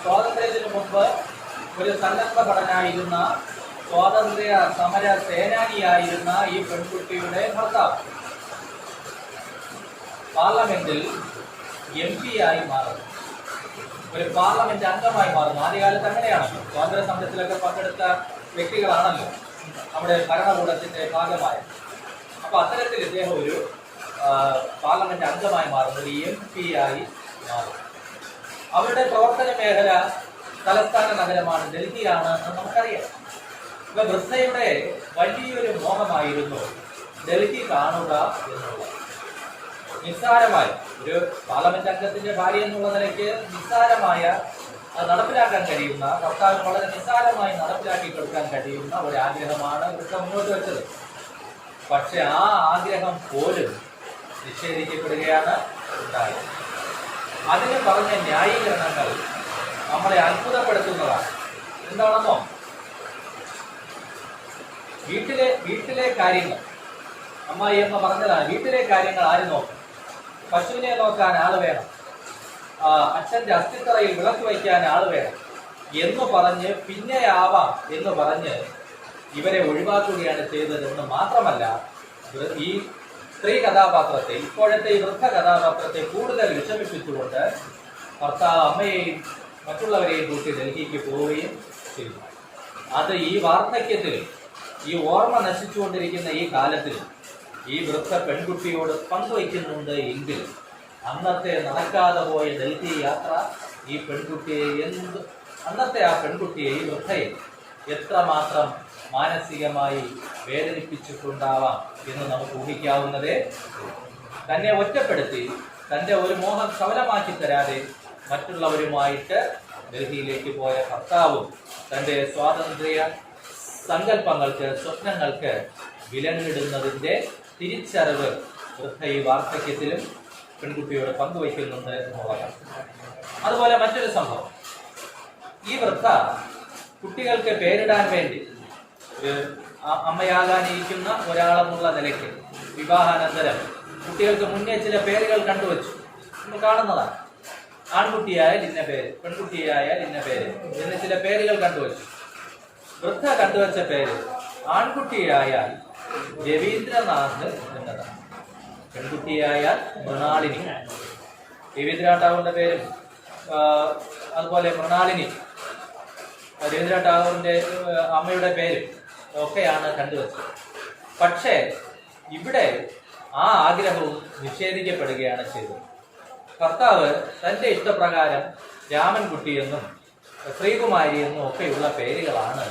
സ്വാതന്ത്ര്യത്തിന് മുമ്പ് ഒരു സന്നദ്ധഭടനായിരുന്ന, സ്വാതന്ത്ര്യ സമര സേനാനിയായിരുന്ന ഈ പെൺകുട്ടിയുടെ ഭർത്താവ് പാർലമെന്റിൽ MP ആയി മാറുന്നു, ഒരു പാർലമെന്റ് അംഗമായി മാറുന്നു. ആദ്യകാലത്ത് അങ്ങനെയാണല്ലോ, സ്വാതന്ത്ര്യ സമരത്തിലൊക്കെ പങ്കെടുത്ത വ്യക്തികളാണല്ലോ നമ്മുടെ ഭരണകൂടത്തിന്റെ ഭാഗമായ. അപ്പൊ അത്തരത്തിൽ ഇദ്ദേഹം ഒരു പാർലമെന്റ് അംഗമായി മാറുന്നു, ഒരു MP ആയി മാറും. അവരുടെ പ്രവർത്തന മേഖല തലസ്ഥാന നഗരമാണ്, ഡൽഹിയാണ് എന്ന് നമുക്കറിയാം. ഇപ്പൊ വൃദ്ധയുടെ വലിയൊരു മോഹമായിരുന്നു ഡൽഹി കാണുക എന്നുള്ളത്. നിസ്സാരമായി ഒരു പാർലമെന്റ് അംഗത്തിന്റെ ഭാര്യ എന്നുള്ള നിലയ്ക്ക് നിസ്സാരമായ നടപ്പിലാക്കാൻ കഴിയുന്ന, ഭർത്താവിന് വളരെ നിസ്സാരമായി നടപ്പിലാക്കി കൊടുക്കാൻ കഴിയുന്ന ഒരു ആഗ്രഹമാണ് വൃദ്ധ മുന്നോട്ട് വെച്ചത്. പക്ഷെ ആ ആഗ്രഹം പോലും നിഷേധിക്കപ്പെടുകയാണ് ഉണ്ടായത്. അതിന് പറഞ്ഞ ന്യായീകരണങ്ങൾ നമ്മളെ അത്ഭുതപ്പെടുത്തുന്നതാണ്. എന്താണെന്നോ, വീട്ടിലെ കാര്യങ്ങൾ, അമ്മായിയമ്മ പറഞ്ഞതാണ്, വീട്ടിലെ കാര്യങ്ങൾ ആര് നോക്കും? പശുവിനെ നോക്കാൻ ആള് വേണം, അച്ഛന്റെ അസ്ഥിത്തറയിൽ വിളക്ക് വയ്ക്കാൻ ആള് വേണം എന്ന് പറഞ്ഞ് പിന്നെയാവാം എന്ന് പറഞ്ഞ് ഇവരെ ഒഴിവാക്കുകയാണ് ചെയ്തതെന്ന് മാത്രമല്ല, ഈ സ്ത്രീ കഥാപാത്രത്തെ, ഇപ്പോഴത്തെ ഈ വൃദ്ധ കഥാപാത്രത്തെ കൂടുതൽ വിഷമിപ്പിച്ചുകൊണ്ട് ഭർത്താവ് അമ്മയെയും മറ്റുള്ളവരെയും കൂട്ടി ഡൽഹിക്ക് പോവുകയും ചെയ്തു. അത് ഈ വാർദ്ധക്യത്തിൽ, ഈ ഓർമ്മ നശിച്ചുകൊണ്ടിരിക്കുന്ന ഈ കാലത്തിൽ ഈ വൃദ്ധ പെൺകുട്ടിയോട് പങ്കുവയ്ക്കുന്നുണ്ട് എങ്കിൽ അന്നത്തെ നടക്കാതെ പോയ ഡൽഹി യാത്ര ഈ പെൺകുട്ടിയെ അന്നത്തെ ആ പെൺകുട്ടിയെ, ഈ വൃദ്ധയെ എത്രമാത്രം മാനസികമായി വേദനിപ്പിച്ചിട്ടുണ്ടാവാം എന്ന് നമുക്ക് ഊഹിക്കാവുന്നതേ. തന്നെ ഒറ്റപ്പെടുത്തി തൻ്റെ ഒരു മോഹം സഫലമാക്കി തരാതെ മറ്റുള്ളവരുമായിട്ട് ഡൽഹിയിലേക്ക് പോയ ഭർത്താവും തൻ്റെ സ്വാതന്ത്ര്യ സങ്കല്പങ്ങൾക്ക്, സ്വപ്നങ്ങൾക്ക് വിലങ്ങിടുന്നതിൻ്റെ തിരിച്ചറിവ് വൃദ്ധ ഈ വാർദ്ധക്യത്തിലും പെൺകുട്ടിയോട് പങ്കുവയ്ക്കുന്നുണ്ട് എന്നുള്ളതാണ്. അതുപോലെ മറ്റൊരു സംഭവം, ഈ വൃദ്ധ കുട്ടികൾക്ക് പേരിടാൻ വേണ്ടി ഒരു അമ്മയാകാനിരിക്കുന്ന ഒരാളെന്നുള്ള നിലയ്ക്ക് വിവാഹാനന്തരം കുട്ടികൾക്ക് മുന്നേ ചില പേരുകൾ കണ്ടുവച്ചു. നമ്മൾ കാണുന്നതാണ്. ആൺകുട്ടിയായാൽ ഇന്ന പേര്, പെൺകുട്ടിയായാൽ ഇന്ന പേര് എന്ന് ചില പേരുകൾ കണ്ടുവച്ചു. വൃദ്ധ കണ്ടുവച്ച പേര് ആൺകുട്ടിയായാൽ രവീന്ദ്രനാഥ് എന്നതാണ്, പെൺകുട്ടിയായാൽ മൃണാളിനി. രവീന്ദ്രനാഥ് ടാഗോറിന്റെ പേരും അതുപോലെ മൃണാളിനി, രവീന്ദ്രനാഥ് ടാഗോറിന്റെ അമ്മയുടെ പേരും ഒക്കെയാണ് കണ്ടുവച്ചത്. പക്ഷേ ഇവിടെ ആ ആഗ്രഹവും നിഷേധിക്കപ്പെടുകയാണ് ചെയ്തത്. ഭർത്താവ് തൻ്റെ ഇഷ്ടപ്രകാരം രാമൻകുട്ടി എന്നും ശ്രീകുമാരി എന്നും ഒക്കെയുള്ള പേരുകളാണ്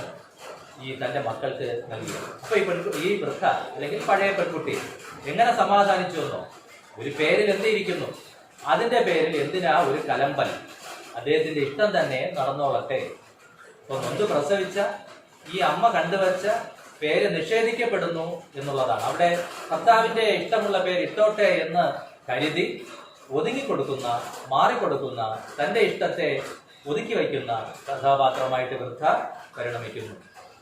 ഈ തൻ്റെ മക്കൾക്ക് നൽകിയത്. അപ്പൊ ഈ വൃദ്ധ അല്ലെങ്കിൽ പഴയ പെൺകുട്ടി എങ്ങനെ സമാധാനിച്ചു എന്നോ, ഒരു പേരിൽ എന്തിരിക്കുന്നു, അതിന്റെ പേരിൽ എന്തിനാ ഒരു കലമ്പൽ, അദ്ദേഹത്തിന്റെ ഇഷ്ടം തന്നെ നടന്നോളട്ടെ. അപ്പൊ നൊന്ത് പ്രസവിച്ച ഈ അമ്മ കണ്ടുവച്ച പേര് നിഷേധിക്കപ്പെടുന്നു എന്നുള്ളതാണ്. അവിടെ ഭർത്താവിന്റെ ഇഷ്ടമുള്ള പേര് ഇട്ടോട്ടെ എന്ന് കരുതി ഒതുങ്ങിക്കൊടുക്കുന്ന, മാറിക്കൊടുക്കുന്ന, തന്റെ ഇഷ്ടത്തെ ഒതുക്കി വയ്ക്കുന്ന കഥാപാത്രമായിട്ട് വൃദ്ധ പരിണമിക്കുന്നു.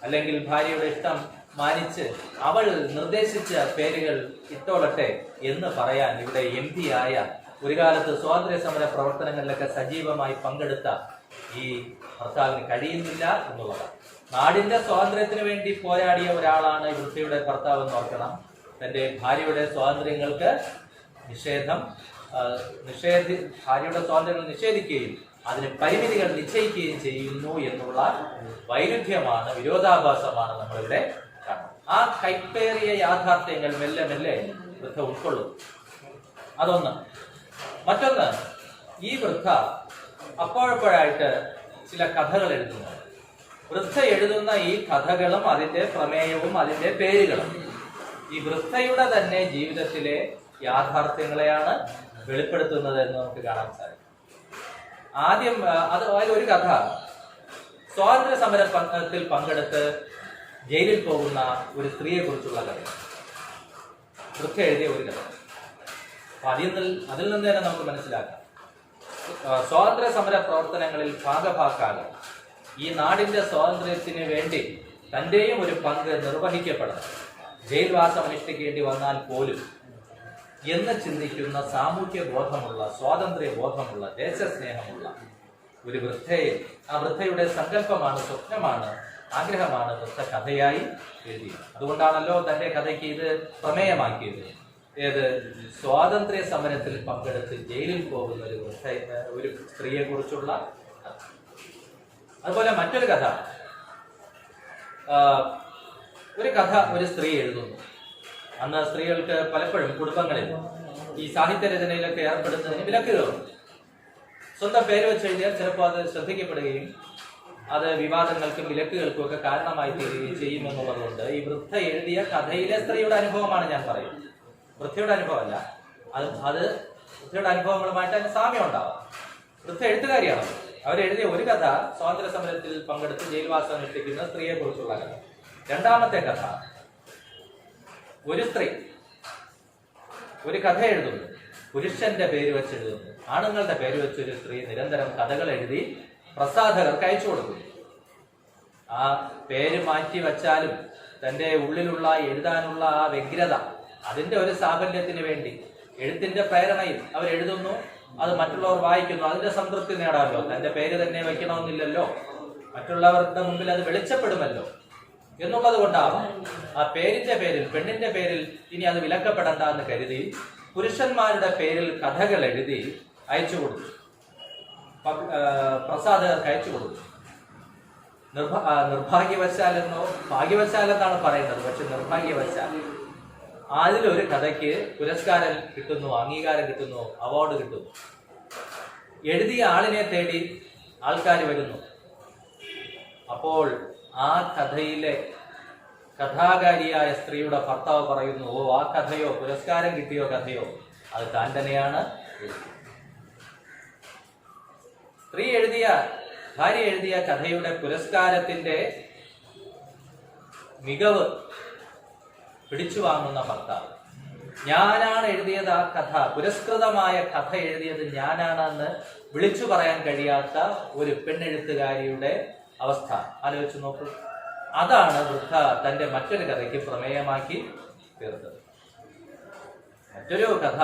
അല്ലെങ്കിൽ ഭാര്യയുടെ ഇഷ്ടം മാനിച്ച് അവൾ നിർദ്ദേശിച്ച പേരുകൾ ഇട്ടോളട്ടെ എന്ന് പറയാൻ ഇവിടെ MP ആയ, ഒരു കാലത്ത് സ്വാതന്ത്ര്യ സമര പ്രവർത്തനങ്ങളിലൊക്കെ സജീവമായി പങ്കെടുത്ത ഈ ഭർത്താവിന് കഴിയുന്നില്ല എന്നുള്ളതാണ്. നാടിന്റെ സ്വാതന്ത്ര്യത്തിന് വേണ്ടി പോരാടിയ ഒരാളാണ് ഈ വൃദ്ധയുടെ ഭർത്താവ് എന്ന് ഓർക്കണം. തന്റെ ഭാര്യയുടെ സ്വാതന്ത്ര്യങ്ങൾക്ക് ഭാര്യയുടെ സ്വാതന്ത്ര്യങ്ങൾ നിഷേധിക്കുകയും അതിന് പരിമിതികൾ നിശ്ചയിക്കുകയും ചെയ്യുന്നു എന്നുള്ള വൈരുദ്ധ്യമാണ്, വിരോധാഭാസമാണ് നമ്മളിവിടെ കാണുന്നത്. ആ കൈപ്പേറിയ യാഥാർത്ഥ്യങ്ങൾ മെല്ലെ മെല്ലെ വൃദ്ധ ഉൾക്കൊള്ളും. അതൊന്ന്. മറ്റൊന്ന്, ഈ വൃദ്ധ അപ്പോഴപ്പോഴായിട്ട് ചില കഥകൾ എഴുതുന്നു. വൃദ്ധ എഴുതുന്ന ഈ കഥകളും അതിന്റെ പ്രമേയവും അതിന്റെ പേരുകളും ഈ വൃദ്ധയുടെ തന്നെ ജീവിതത്തിലെ യാഥാർത്ഥ്യങ്ങളെയാണ് വെളിപ്പെടുത്തുന്നത് എന്ന് നമുക്ക് കാണാൻ സാധിക്കും. ആദ്യം ഒരു കഥ, സ്വാതന്ത്ര്യ സമരത്തിൽ പങ്കെടുത്ത് ജയിലിൽ പോകുന്ന ഒരു സ്ത്രീയെ കുറിച്ചുള്ള കഥ, വൃദ്ധ എഴുതിയ ഒരു കഥ. അപ്പൊ അതിൽ നിന്ന് തന്നെ നമുക്ക് മനസ്സിലാക്കാം, സ്വാതന്ത്ര്യ സമര പ്രവർത്തനങ്ങളിൽ ഭാഗഭാക്കാകാൻ, ഈ നാടിന്റെ സ്വാതന്ത്ര്യത്തിന് വേണ്ടി തന്റെയും ഒരു പങ്ക് നിർവഹിക്കപ്പെടണം, ജയിൽവാസം അനുഷ്ഠിക്കേണ്ടി വന്നാൽ പോലും എന്ന് ചിന്തിക്കുന്ന സാമൂഹ്യ ബോധമുള്ള, സ്വാതന്ത്ര്യ ബോധമുള്ള, ദേശസ്നേഹമുള്ള ഒരു വൃദ്ധയെ, ആ വൃദ്ധയുടെ സങ്കല്പമാണ്, സ്വപ്നമാണ്, ആഗ്രഹമാണ് വൃദ്ധ കഥയായി എഴുതിയത്. അതുകൊണ്ടാണല്ലോ തന്റെ കഥയ്ക്ക് ഇത് പ്രമേയമാക്കിയത്. ഏത്? സ്വാതന്ത്ര്യ സമരത്തിൽ പങ്കെടുത്ത് ജയിലിൽ പോകുന്ന ഒരു സ്ത്രീയെ കുറിച്ചുള്ള കഥ. അതുപോലെ മറ്റൊരു കഥ, ഒരു സ്ത്രീ എഴുതുന്നു. അന്ന് സ്ത്രീകൾക്ക് പലപ്പോഴും കുടുംബങ്ങളിൽ ഈ സാഹിത്യ രചനയിലൊക്കെ ഏർപ്പെടുന്നതിന് വിലക്കുകളുണ്ട്. സ്വന്തം പേര് വെച്ച് എഴുതിയാൽ ചിലപ്പോൾ അത് ശ്രദ്ധിക്കപ്പെടുകയും അത് വിവാദങ്ങൾക്കും വിലക്കുകൾക്കും ഒക്കെ കാരണമായി തീരുകയും ചെയ്യുമെന്നുള്ളതുകൊണ്ട് ഈ വൃദ്ധ എഴുതിയ കഥയിലെ സ്ത്രീയുടെ അനുഭവമാണ് ഞാൻ പറയുന്നത്. വൃദ്ധയുടെ അനുഭവമല്ല, അത് വൃദ്ധയുടെ അനുഭവങ്ങളുമായിട്ട് അതിന് സാമ്യം ഉണ്ടാവാം. വൃദ്ധ എഴുത്തുകാരിയാണ്. അവരെഴുതിയ ഒരു കഥ സ്വാതന്ത്ര്യ സമരത്തിൽ പങ്കെടുത്ത് ജയിൽവാസം അനുഷ്ഠിക്കുന്ന സ്ത്രീയെ കുറിച്ചുള്ള കഥ. രണ്ടാമത്തെ കഥ, ഒരു സ്ത്രീ ഒരു കഥ എഴുതുന്നു, പുരുഷന്റെ പേര് വെച്ച് എഴുതുന്നു. ആണുങ്ങളുടെ പേര് വെച്ച് ഒരു സ്ത്രീ നിരന്തരം കഥകൾ എഴുതി പ്രസാധകർക്ക് അയച്ചു കൊടുക്കുന്നു. ആ പേര് മാറ്റി വച്ചാലും തന്റെ ഉള്ളിലുള്ള എഴുതാനുള്ള ആ വ്യഗ്രത, അതിന്റെ ഒരു സാഫല്യത്തിന് വേണ്ടി എഴുത്തിന്റെ പ്രേരണയിൽ അവർ എഴുതുന്നു. അത് മറ്റുള്ളവർ വായിക്കുന്നു, അതിന്റെ സംതൃപ്തി നേടാമല്ലോ. തന്റെ പേര് തന്നെ വയ്ക്കണമെന്നില്ലല്ലോ, മറ്റുള്ളവരുടെ മുമ്പിൽ അത് വെളിച്ചപ്പെടുമല്ലോ എന്നുള്ളത് കൊണ്ടാവാം ആ പേരിന്റെ പേരിൽ, പെണ്ണിന്റെ പേരിൽ ഇനി അത് വിലക്കപ്പെടണ്ട എന്ന് കരുതി പുരുഷന്മാരുടെ പേരിൽ കഥകൾ എഴുതി അയച്ചു കൊടുത്തു, പ്രസാധകർക്ക് അയച്ചു കൊടുത്തു. നിർഭാഗ്യവശാലെന്നോ ഭാഗ്യവശാലെന്നാണ് പറയുന്നത്, പക്ഷെ നിർഭാഗ്യവശാൽ അതിലൊരു കഥയ്ക്ക് പുരസ്കാരം കിട്ടുന്നു, അംഗീകാരം കിട്ടുന്നു, അവാർഡ് കിട്ടുന്നു. എഴുതിയ ആളിനെ തേടി ആൾക്കാർ വരുന്നു. അപ്പോൾ ആ കഥയിലെ കഥാകാരിയായ സ്ത്രീയുടെ ഭർത്താവ് പറയുന്നു, ഓ ആ കഥയോ പുരസ്കാരം കിട്ടിയോ കഥയോ അത് താൻ തന്നെയാണ് എഴുതിയത്. ഭാര്യ എഴുതിയ കഥയുടെ പുരസ്കാരത്തിന്റെ മികവ് പിടിച്ചു വാങ്ങുന്ന ഭർത്താവ്, ഞാനാണ് എഴുതിയത് ആ കഥ, പുരസ്കൃതമായ കഥ എഴുതിയത് ഞാനാണെന്ന് വിളിച്ചു പറയാൻ കഴിയാത്ത ഒരു പെണ്ണെഴുത്തുകാരിയുടെ അവസ്ഥ ആലോചിച്ച് നോക്കൂ. അതാണ് വൃദ്ധ തന്റെ മറ്റൊരു കഥയ്ക്ക് പ്രമേയമാക്കി തീർത്തത്. മറ്റൊരു കഥ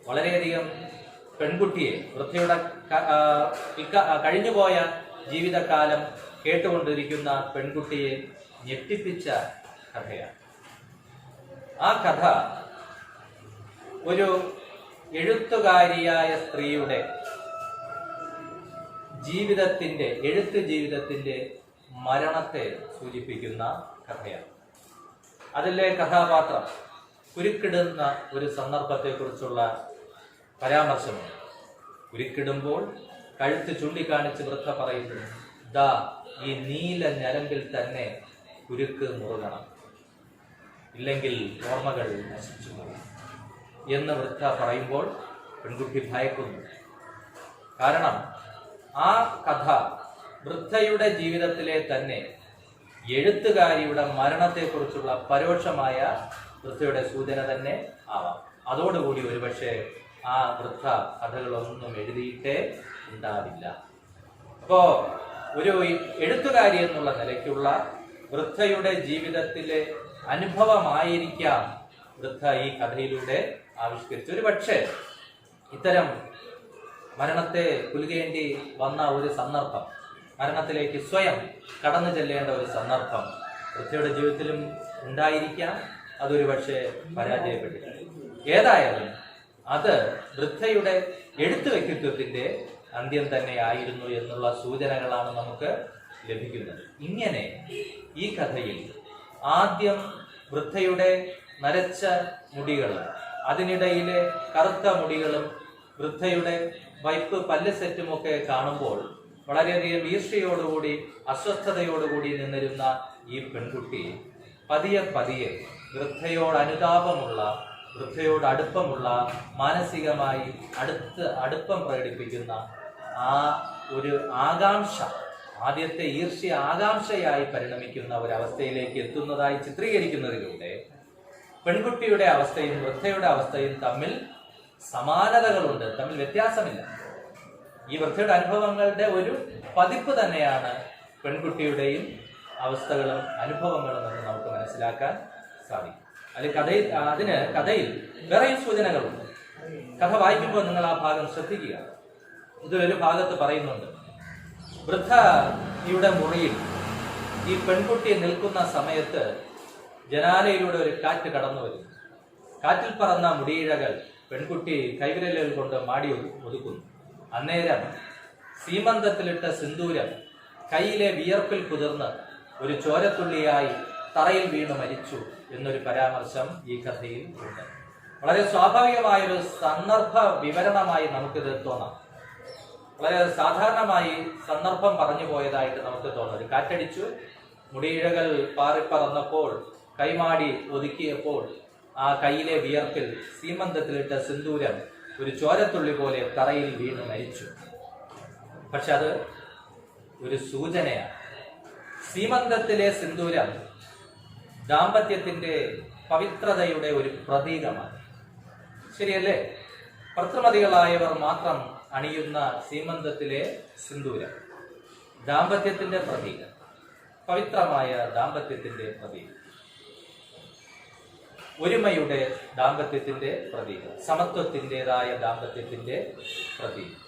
വളരെയധികം പെൺകുട്ടിയെ, വൃദ്ധയുടെ കഴിഞ്ഞുപോയ ജീവിതകാലം കേട്ടുകൊണ്ടിരിക്കുന്ന പെൺകുട്ടിയെ ഞെട്ടിപ്പിച്ച കഥയാണ്. ആ കഥ ഒരു എഴുത്തുകാരിയായ സ്ത്രീയുടെ എഴുത്ത് ജീവിതത്തിന്റെ മരണത്തെ സൂചിപ്പിക്കുന്ന കഥയാണ്. അതിലെ കഥാപാത്രം കുരുക്കിടുന്ന ഒരു സന്ദർഭത്തെക്കുറിച്ചുള്ള പരാമർശമുണ്ട്. കുരുക്കിടുമ്പോൾ കഴുത്ത് ചൂണ്ടിക്കാണിച്ച് വൃദ്ധ പറയുന്നു, ദാ ഈ നീല ഞരമ്പിൽ തന്നെ കുരുക്ക് മുറുകണം, ഇല്ലെങ്കിൽ ഓർമ്മകൾ നശിച്ചു പോകും എന്ന് വൃദ്ധ പറയുമ്പോൾ പെൺകുട്ടി ഭയക്കുന്നു. കാരണം ആ കഥ വൃദ്ധയുടെ ജീവിതത്തിലെ തന്നെ എഴുത്തുകാരിയുടെ മരണത്തെക്കുറിച്ചുള്ള പരോക്ഷമായ വൃദ്ധയുടെ സൂചന തന്നെ ആവാം. അതോടുകൂടി ഒരുപക്ഷെ ആ വൃദ്ധ കഥകളൊന്നും എഴുതിയിട്ടേ ഉണ്ടാവില്ല. അപ്പോ ഒരു എഴുത്തുകാരി എന്നുള്ള നിലയ്ക്കുള്ള വൃദ്ധയുടെ ജീവിതത്തിലെ അനുഭവമായിരിക്കാം വൃദ്ധ ഈ കഥയിലൂടെ ആവിഷ്കരിച്ചു. ഒരു പക്ഷേ ഇത്തരം മരണത്തെ പുൽകേണ്ടി വന്ന ഒരു സന്ദർഭം, മരണത്തിലേക്ക് സ്വയം കടന്നു ചെല്ലേണ്ട ഒരു സന്ദർഭം വൃദ്ധയുടെ ജീവിതത്തിലും ഉണ്ടായിരിക്കാം. അതൊരു പക്ഷേ പരാജയപ്പെട്ടില്ല. ഏതായാലും അത് വൃദ്ധയുടെ എഴുത്തു വ്യക്തിത്വത്തിന്റെ അന്ത്യം തന്നെ ആയിരുന്നു എന്നുള്ള സൂചനകളാണ് നമുക്ക് ലഭിക്കുന്നത്. ഇങ്ങനെ ഈ കഥയിൽ ആദ്യം വൃദ്ധയുടെ നരച്ച മുടികളും അതിനിടയിലെ കറുത്ത മുടികളും വൃദ്ധയുടെ വൈപ്പ് പല്ല് സെറ്റുമൊക്കെ കാണുമ്പോൾ വളരെയധികം ഈർഷ്യയോടുകൂടി അസ്വസ്ഥതയോടുകൂടി നിന്നിരുന്ന ഈ പെൺകുട്ടി പതിയെ പതിയെ വൃദ്ധയോട് അനുതാപമുള്ള, വൃദ്ധയോട് അടുപ്പമുള്ള, മാനസികമായി അടുപ്പം പ്രകടിപ്പിക്കുന്ന ആ ഒരു ആകാംക്ഷ, ആദ്യത്തെ ഈർഷ്യ ആകാംക്ഷയായി പരിണമിക്കുന്ന ഒരവസ്ഥയിലേക്ക് എത്തുന്നതായി ചിത്രീകരിക്കുന്നതിലൂടെ പെൺകുട്ടിയുടെ അവസ്ഥയും വൃദ്ധയുടെ അവസ്ഥയും തമ്മിൽ സമാനതകളുണ്ട്, തമ്മിൽ വ്യത്യാസമില്ല. ഈ വൃദ്ധയുടെ അനുഭവങ്ങളുടെ ഒരു പതിപ്പ് തന്നെയാണ് പെൺകുട്ടിയുടെയും അവസ്ഥകളും അനുഭവങ്ങളും എന്ന് നമുക്ക് മനസ്സിലാക്കാൻ സാധിക്കും. കഥയിൽ വേറെയും സൂചനകളുണ്ട്. കഥ വായിക്കുമ്പോൾ നിങ്ങൾ ആ ഭാഗം ശ്രദ്ധിക്കുക. ഇതിലൊരു ഭാഗത്ത് പറയുന്നുണ്ട്, വൃദ്ധയുടെ മുറിയിൽ ഈ പെൺകുട്ടി നിൽക്കുന്ന സമയത്ത് ജനാലയിലൂടെ ഒരു കാറ്റ് കടന്നു വരും. കാറ്റിൽ പറന്ന മുടിയിഴകൾ പെൺകുട്ടി കൈവിരലുകൾ കൊണ്ട് മാടി ഒതുക്കുന്നു. അന്നേരം സീമന്തത്തിലിട്ട സിന്ദൂരം കയ്യിലെ വിയർപ്പിൽ കുതിർന്ന് ഒരു ചോരത്തുള്ളിയായി തറയിൽ വീണ് മരിച്ചു എന്നൊരു പരാമർശം ഈ കഥയിൽ ഉണ്ട്. വളരെ സ്വാഭാവികമായൊരു സന്ദർഭ വിവരണമായി നമുക്കിത് തോന്നാം. വളരെ സാധാരണമായി സന്ദർഭം പറഞ്ഞു പോയതായിട്ട് നമുക്ക് തോന്നാം. ഒരു കാറ്റടിച്ചു, മുടിയിഴകൾ പാറിപ്പറന്നപ്പോൾ, കൈമാടി ഒതുക്കിയപ്പോൾ ആ കയ്യിലെ വിയർപ്പിൽ സീമന്തത്തിലിട്ട സിന്ദൂരം ഒരു ചോരത്തുള്ളി പോലെ തറയിൽ വീണ് മരിച്ചു. പക്ഷെ അത് ഒരു സൂചനയാണ്. സീമന്തത്തിലെ സിന്ദൂരം ദാമ്പത്യത്തിന്റെ പവിത്രതയുടെ ഒരു പ്രതീകമാണ്. ശരിയല്ലേ? ഭർത്തൃമതികളായവർ മാത്രം അണിയുന്ന സീമന്തത്തിലെ സിന്ദൂരം ദാമ്പത്യത്തിന്റെ പ്രതീകം, പവിത്രമായ ദാമ്പത്യത്തിന്റെ പ്രതീകം, ഒരുമയുടെ ദാമ്പത്യത്തിന്റെ പ്രതീകം, സമത്വത്തിൻ്റെതായ ദാമ്പത്യത്തിന്റെ പ്രതീകം.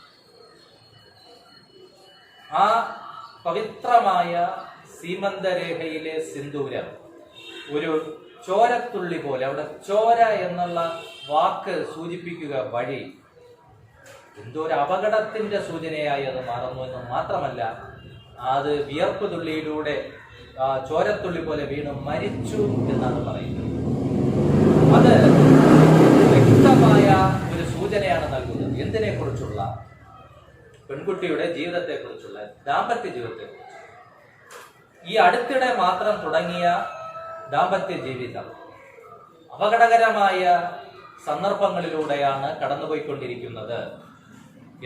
ആ പവിത്രമായ സീമന്തരേഖയിലെ സിന്ദൂരം ഒരു ചോരത്തുള്ളി പോലെ, അവിടെ ചോര എന്നുള്ള വാക്ക് സൂചിപ്പിക്കുക വഴി എന്തോ ഒരു അപകടത്തിന്റെ സൂചനയായി അത് മാറുന്നു എന്ന് മാത്രമല്ല, അത് വിയർപ്പ് തുള്ളിയിലൂടെ ചോരത്തുള്ളി പോലെ വീണ് മരിച്ചു എന്നാണ് പറയുന്നത്. അത് വ്യക്തമായ ഒരു സൂചനയാണ് നൽകുന്നത്. എന്തിനെ കുറിച്ചുള്ള? പെൺകുട്ടിയുടെ ജീവിതത്തെക്കുറിച്ചുള്ള, ദാമ്പത്യ ജീവിതത്തെക്കുറിച്ച്. ഈ അടുത്തിടെ മാത്രം തുടങ്ങിയ ദാമ്പത്യ ജീവിതം അപകടകരമായ സന്ദർഭങ്ങളിലൂടെയാണ് കടന്നുപോയിക്കൊണ്ടിരിക്കുന്നത്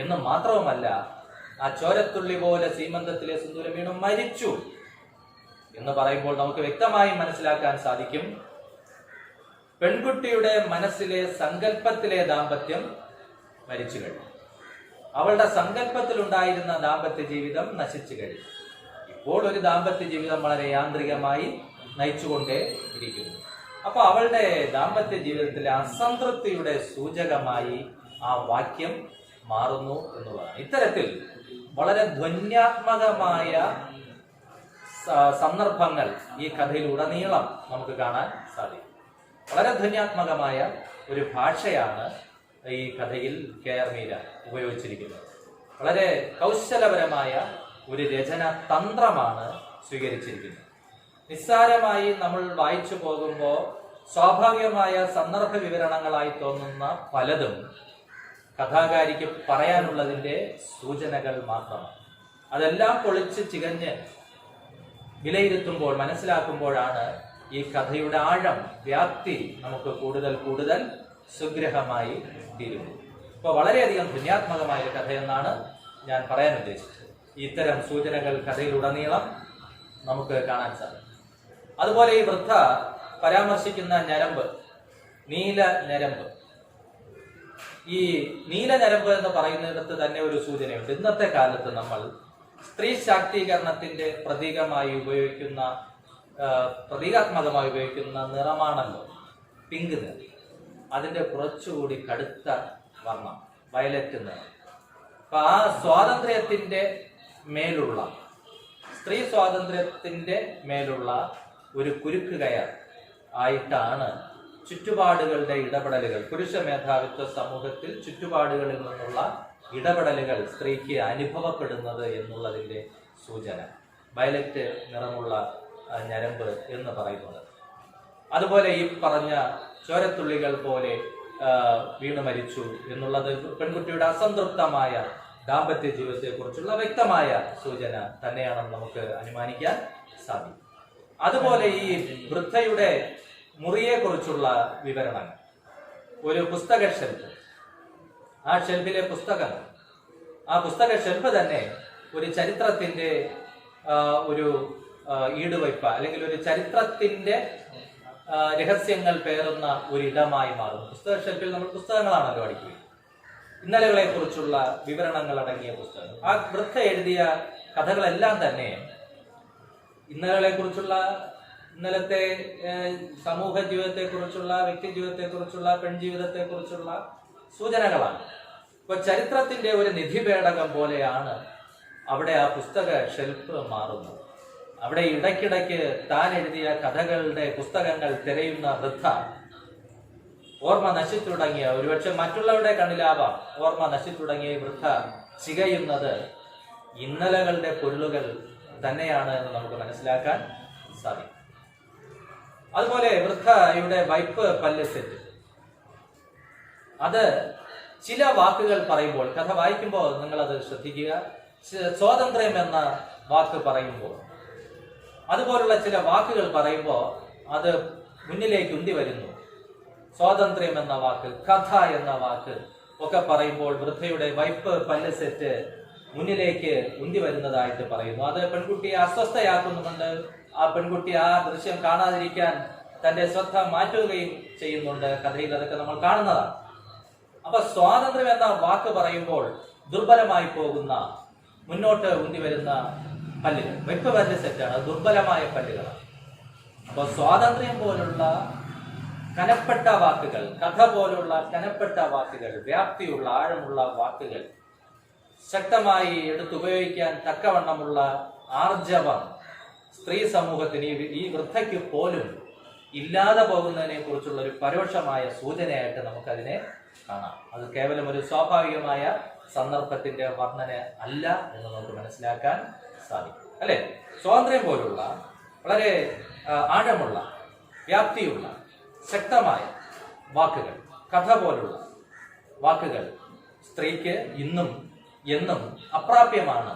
എന്ന് മാത്രവുമല്ല, ആ ചോരത്തുള്ളി പോലെ സീമന്തത്തിലെ സിന്ദൂരം വീണു മരിച്ചു എന്ന് പറയുമ്പോൾ നമുക്ക് വ്യക്തമായി മനസ്സിലാക്കാൻ സാധിക്കും, പെൺകുട്ടിയുടെ മനസ്സിലെ സങ്കല്പത്തിലെ ദാമ്പത്യം മരിച്ചു കഴിഞ്ഞു. അവളുടെ സങ്കല്പത്തിലുണ്ടായിരുന്ന ദാമ്പത്യ ജീവിതം നശിച്ചു കഴിഞ്ഞു. ഇപ്പോൾ ഒരു ദാമ്പത്യ ജീവിതം വളരെ യാന്ത്രികമായി നയിച്ചുകൊണ്ടേ ഇരിക്കുന്നു. അപ്പൊ അവളുടെ ദാമ്പത്യ ജീവിതത്തിലെ അസംതൃപ്തിയുടെ സൂചകമായി ആ വാക്യം മാറുന്നു എന്നുള്ളതാണ്. ഇത്തരത്തിൽ വളരെ ധ്വന്യാത്മകമായ സന്ദർഭങ്ങൾ ഈ കഥയിലുടനീളം നമുക്ക് കാണാൻ സാധിക്കും. വളരെ ധ്വന്യാത്മകമായ ഒരു ഭാഷയാണ് ഈ കഥയിൽ കെ.ആർ. മീര ഉപയോഗിച്ചിരിക്കുന്നത്. വളരെ കൗശലപരമായ ഒരു രചന തന്ത്രമാണ് സ്വീകരിച്ചിരിക്കുന്നത്. നിസ്സാരമായി നമ്മൾ വായിച്ചു പോകുമ്പോൾ സ്വാഭാവികമായ സന്ദർഭ വിവരണങ്ങളായി തോന്നുന്ന പലതും കഥാകാരിക്ക് പറയാനുള്ളതിൻ്റെ സൂചനകൾ മാത്രമാണ്. അതെല്ലാം പൊളിച്ച് ചികഞ്ഞ് വിലയിരുത്തുമ്പോൾ മനസ്സിലാക്കുമ്പോഴാണ് ഈ കഥയുടെ ആഴം, വ്യാപ്തി നമുക്ക് കൂടുതൽ കൂടുതൽ സുഗ്രഹമായി തീരുന്നു. ഇപ്പോൾ വളരെയധികം ധന്യാത്മകമായ ഒരു കഥയെന്നാണ് ഞാൻ പറയാൻ ഉദ്ദേശിച്ചത്. ഇത്തരം സൂചനകൾ കഥയിലുടനീളം നമുക്ക് കാണാൻ സാധിക്കും. അതുപോലെ ഈ വൃദ്ധ പരാമർശിക്കുന്ന ഞരമ്പ്, നീല ഞരമ്പ്, ഈ നീല ഞരമ്പ് എന്ന് പറയുന്നിടത്ത് തന്നെ ഒരു സൂചനയുണ്ട്. ഇന്നത്തെ കാലത്ത് നമ്മൾ സ്ത്രീ ശാക്തീകരണത്തിന്റെ പ്രതീകാത്മകമായി ഉപയോഗിക്കുന്ന നിറമാണല്ലോ പിങ്ക് നിറം. അതിന്റെ കുറച്ചുകൂടി കടുത്ത വർണ്ണം വയലറ്റ് നിറം. അപ്പൊ ആ സ്വാതന്ത്ര്യത്തിന്റെ മേലുള്ള, സ്ത്രീ സ്വാതന്ത്ര്യത്തിന്റെ മേലുള്ള ഒരു കുരുക്ക് കയർ ആയിട്ടാണ് ചുറ്റുപാടുകളുടെ ഇടപെടലുകൾ, പുരുഷ മേധാവിത്വ സമൂഹത്തിൽ ചുറ്റുപാടുകളിൽ നിന്നുള്ള ഇടപെടലുകൾ സ്ത്രീക്ക് അനുഭവപ്പെടുന്നത് എന്നുള്ളതിൻ്റെ സൂചന വയലറ്റ് നിറമുള്ള ഞരമ്പ് എന്ന് പറയുന്നത്. അതുപോലെ ഈ പറഞ്ഞ ചോരത്തുള്ളികൾ പോലെ വീണു മരിച്ചു എന്നുള്ളത് പെൺകുട്ടിയുടെ അസംതൃപ്തമായ ദാമ്പത്യ ജീവിതത്തെക്കുറിച്ചുള്ള വ്യക്തമായ സൂചന തന്നെയാണെന്ന് നമുക്ക് അനുമാനിക്കാൻ സാധിക്കും. അതുപോലെ ഈ വൃദ്ധയുടെ മുറിയെക്കുറിച്ചുള്ള വിവരണങ്ങൾ, ഒരു പുസ്തക ഷെൽഫ്, ആ ഷെൽഫിലെ പുസ്തകങ്ങൾ, ആ പുസ്തക ഷെൽഫ് തന്നെ ഒരു ചരിത്രത്തിന്റെ ഒരു ഈടുവയ്പ അല്ലെങ്കിൽ ഒരു ചരിത്രത്തിന്റെ രഹസ്യങ്ങൾ പേറുന്ന ഒരിടമായി മാറുന്നു. പുസ്തക ഷെൽഫിൽ നമ്മൾ പുസ്തകങ്ങളാണല്ലോ അടിക്കുക, ഇന്നലകളെ കുറിച്ചുള്ള വിവരണങ്ങൾ അടങ്ങിയ പുസ്തകങ്ങൾ. ആ വൃദ്ധ എഴുതിയ കഥകളെല്ലാം തന്നെ ഇന്നലകളെ കുറിച്ചുള്ള, ഇന്നലത്തെ സമൂഹ ജീവിതത്തെ കുറിച്ചുള്ള, വ്യക്തി ജീവിതത്തെ കുറിച്ചുള്ള, പെൺജീവിതത്തെ കുറിച്ചുള്ള സൂചനകളാണ്. ഇപ്പൊ ചരിത്രത്തിന്റെ ഒരു നിധിപേടകം പോലെയാണ് അവിടെ ആ പുസ്തക ഷെൽഫ് മാറുന്നത്. അവിടെ ഇടയ്ക്കിടയ്ക്ക് താൻ എഴുതിയ കഥകളുടെ പുസ്തകങ്ങൾ തിരയുന്ന വൃദ്ധ ഓർമ്മ നശിച്ചു തുടങ്ങിയ, ഒരുപക്ഷെ മറ്റുള്ളവരുടെ കണ്ണിലാവാം ഓർമ്മ നശിച്ചു തുടങ്ങിയ വൃദ്ധ ചികയുന്നത് ഇന്നലകളുടെ പൊരുളുകൾ തന്നെയാണ് എന്ന് നമുക്ക് മനസ്സിലാക്കാൻ സാധിക്കും. അതുപോലെ വൃദ്ധയുടെ വൈപ്പ് പല്ല് സെറ്റ്, അത് ചില വാക്കുകൾ പറയുമ്പോൾ, കഥ വായിക്കുമ്പോൾ നിങ്ങളത് ശ്രദ്ധിക്കുക, സ്വാതന്ത്ര്യം എന്ന വാക്ക് പറയുമ്പോൾ, അതുപോലുള്ള ചില വാക്കുകൾ പറയുമ്പോൾ അത് മുന്നിലേക്ക് ഉന്തി വരുന്നു. സ്വാതന്ത്ര്യം എന്ന വാക്ക്, കഥ എന്ന വാക്ക് ഒക്കെ പറയുമ്പോൾ വൃദ്ധയുടെ വൈപ്പ് പല്ല് സെറ്റ് മുന്നിലേക്ക് ഉന്തി വരുന്നതായിട്ട് പറയുന്നു. അത് പെൺകുട്ടിയെ അസ്വസ്ഥയാക്കുന്നുണ്ട്. ആ പെൺകുട്ടി ആ ദൃശ്യം കാണാതിരിക്കാൻ തന്റെ ശ്രദ്ധ മാറ്റുകയും ചെയ്യുന്നുണ്ട്. കഥയിൽ അതൊക്കെ നമ്മൾ കാണുന്നതാണ്. അപ്പൊ സ്വാതന്ത്ര്യം എന്ന വാക്ക് പറയുമ്പോൾ ദുർബലമായി പോകുന്ന, മുന്നോട്ട് ഉന്തി വരുന്ന പല്ലുകൾ, വൈപ്പ് പല്ല് സെറ്റാണ്, ദുർബലമായ പല്ലുകളാണ്. അപ്പൊ സ്വാതന്ത്ര്യം പോലുള്ള കനപ്പെട്ട വാക്കുകൾ, കഥ പോലുള്ള കനപ്പെട്ട വാക്കുകൾ, വ്യാപ്തിയുള്ള ആഴമുള്ള വാക്കുകൾ, ശക്തമായി എടുത്തുപയോഗിക്കാൻ തക്കവണ്ണമുള്ള ആർജവം സ്ത്രീ സമൂഹത്തിന്, ഈ വൃദ്ധയ്ക്ക് പോലും ഇല്ലാതെ പോകുന്നതിനെ കുറിച്ചുള്ള ഒരു പരോക്ഷമായ സൂചനയായിട്ട് നമുക്കതിനെ കാണാം. അത് കേവലം ഒരു സ്വാഭാവികമായ സന്ദർഭത്തിന്റെ വർണ്ണന അല്ല എന്ന് നമുക്ക് മനസ്സിലാക്കാൻ സാധിക്കും, അല്ലെ? സ്വാതന്ത്ര്യം പോലുള്ള വളരെ ആഴമുള്ള, വ്യാപ്തിയുള്ള, ശക്തമായ വാക്കുകൾ, കഥ പോലുള്ള വാക്കുകൾ സ്ത്രീക്ക് ഇന്നും എന്നും അപ്രാപ്യമാണ്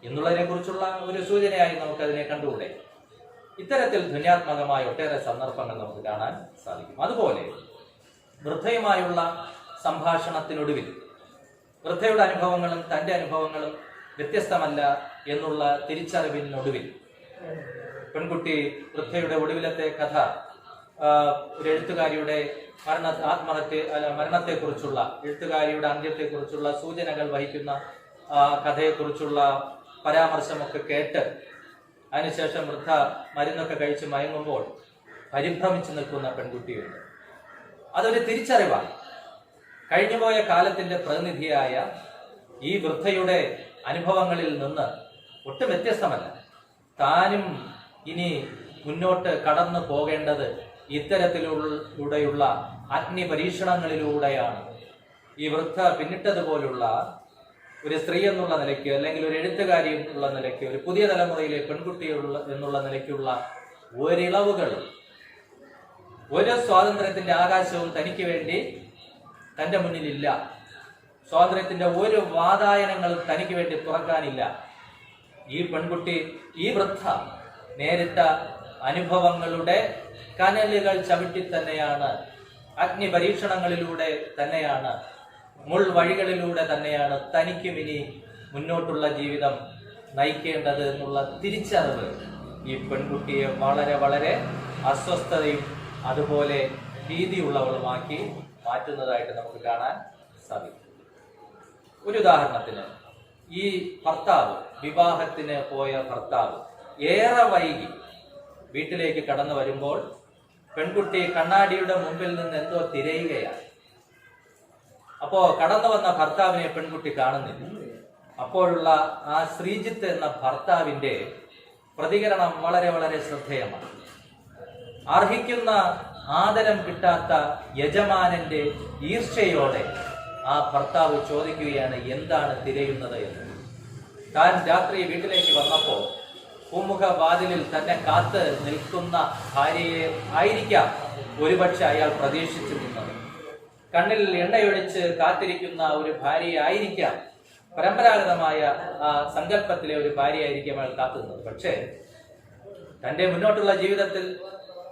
എന്നുള്ളതിനെ കുറിച്ചുള്ള ഒരു സൂചനയായി നമുക്കതിനെ കണ്ടുകൂടെ? ഇത്തരത്തിൽ ധ്വന്യാത്മകമായ ഒട്ടേറെ സന്ദർഭങ്ങൾ നമുക്ക് കാണാൻ സാധിക്കും. അതുപോലെ വൃദ്ധയുമായുള്ള സംഭാഷണത്തിനൊടുവിൽ വൃദ്ധയുടെ അനുഭവങ്ങളും തൻ്റെ അനുഭവങ്ങളും വ്യത്യസ്തമല്ല എന്നുള്ള തിരിച്ചറിവിനൊടുവിൽ പെൺകുട്ടി വൃദ്ധയുടെ ഒടുവിലത്തെ കഥ ഒരു എഴുത്തുകാരിയുടെ മരണത്തെക്കുറിച്ചുള്ള എഴുത്തുകാരിയുടെ അന്ത്യത്തെക്കുറിച്ചുള്ള സൂചനകൾ വഹിക്കുന്ന കഥയെക്കുറിച്ചുള്ള പരാമർശമൊക്കെ കേട്ട് അതിനുശേഷം വൃദ്ധ മരുന്നൊക്കെ കഴിച്ച് മയങ്ങുമ്പോൾ പരിഭ്രമിച്ചു നിൽക്കുന്ന പെൺകുട്ടിയുണ്ട്. അതൊരു തിരിച്ചറിവാണ്. കഴിഞ്ഞുപോയ കാലത്തിന്റെ പ്രതിനിധിയായ ഈ വൃദ്ധയുടെ അനുഭവങ്ങളിൽ നിന്ന് ഒട്ടും വ്യത്യസ്തമല്ല. താനും ഇനി മുന്നോട്ട് കടന്നു പോകേണ്ടത് ഇത്തരത്തിലൂടെയുള്ള അഗ്നി പരീക്ഷണങ്ങളിലൂടെയാണ്. ഈ വൃദ്ധ പിന്നിട്ടതുപോലുള്ള ഒരു സ്ത്രീ എന്നുള്ള നിലയ്ക്ക്, അല്ലെങ്കിൽ ഒരു എഴുത്തുകാരി എന്നുള്ള നിലയ്ക്ക്, ഒരു പുതിയ തലമുറയിലെ പെൺകുട്ടിയുള്ള എന്നുള്ള നിലയ്ക്കുള്ള ഒരിളവുകൾ, ഒരു സ്വാതന്ത്ര്യത്തിന്റെ ആകാശവും തനിക്ക് വേണ്ടി തന്റെ മുന്നിലില്ല. സ്വാതന്ത്ര്യത്തിന്റെ ഒരു വാതായനങ്ങളും തനിക്ക് വേണ്ടി തുറക്കാനില്ല. ഈ പെൺകുട്ടി, ഈ വൃദ്ധ നേരിട്ട അനുഭവങ്ങളുടെ കനലുകൾ ചവിട്ടി തന്നെയാണ്, അഗ്നി പരീക്ഷണങ്ങളിലൂടെ തന്നെയാണ്, മുൾ വഴികളിലൂടെ തന്നെയാണ് തനിക്കും ഇനി മുന്നോട്ടുള്ള ജീവിതം നയിക്കേണ്ടത് എന്നുള്ള തിരിച്ചറിവ് ഈ പെൺകുട്ടിയെ വളരെ വളരെ അസ്വസ്ഥതയും അതുപോലെ ഭീതിയുള്ളവളുമാക്കി മാറ്റുന്നതായിട്ട് നമുക്ക് കാണാൻ സാധിക്കും. ഒരു ഉദാഹരണത്തിന്, ഈ ഭർത്താവ്, വിവാഹത്തിന് പോയ ഭർത്താവ് ഏറെ വൈകി വീട്ടിലേക്ക് കടന്നു വരുമ്പോൾ പെൺകുട്ടി കണ്ണാടിയുടെ മുമ്പിൽ നിന്ന് എന്തോ തിരയുകയാണ്. അപ്പോ കടന്നു വന്ന ഭർത്താവിനെ പെൺകുട്ടി കാണുന്നില്ല. അപ്പോഴുള്ള ആ ശ്രീജിത്ത് എന്ന ഭർത്താവിന്റെ പ്രതികരണം വളരെ വളരെ ശ്രദ്ധേയമാണ്. അർഹിക്കുന്ന ആദരം കിട്ടാത്ത യജമാനന്റെ ഈർഷ്യയോടെ ആ ഭർത്താവ് ചോദിക്കുകയാണ്, എന്താണ് തിരയുന്നത് എന്ന്. താൻ രാത്രി വീട്ടിലേക്ക് വന്നപ്പോ പൂമുഖ വാതിലിൽ തന്നെ കാത്ത് നിൽക്കുന്ന ഭാര്യയെ ആയിരിക്കാം ഒരുപക്ഷെ അയാൾ പ്രതീക്ഷിച്ചു നിന്നത്. കണ്ണിൽ എണ്ണയൊഴിച്ച് കാത്തിരിക്കുന്ന ഒരു ഭാര്യയെ ആയിരിക്കാം, പരമ്പരാഗതമായ ആ സങ്കല്പത്തിലെ ഒരു ഭാര്യയായിരിക്കും അയാൾ കാത്തുനിന്നത്. പക്ഷേ തന്റെ മുന്നോട്ടുള്ള ജീവിതത്തിൽ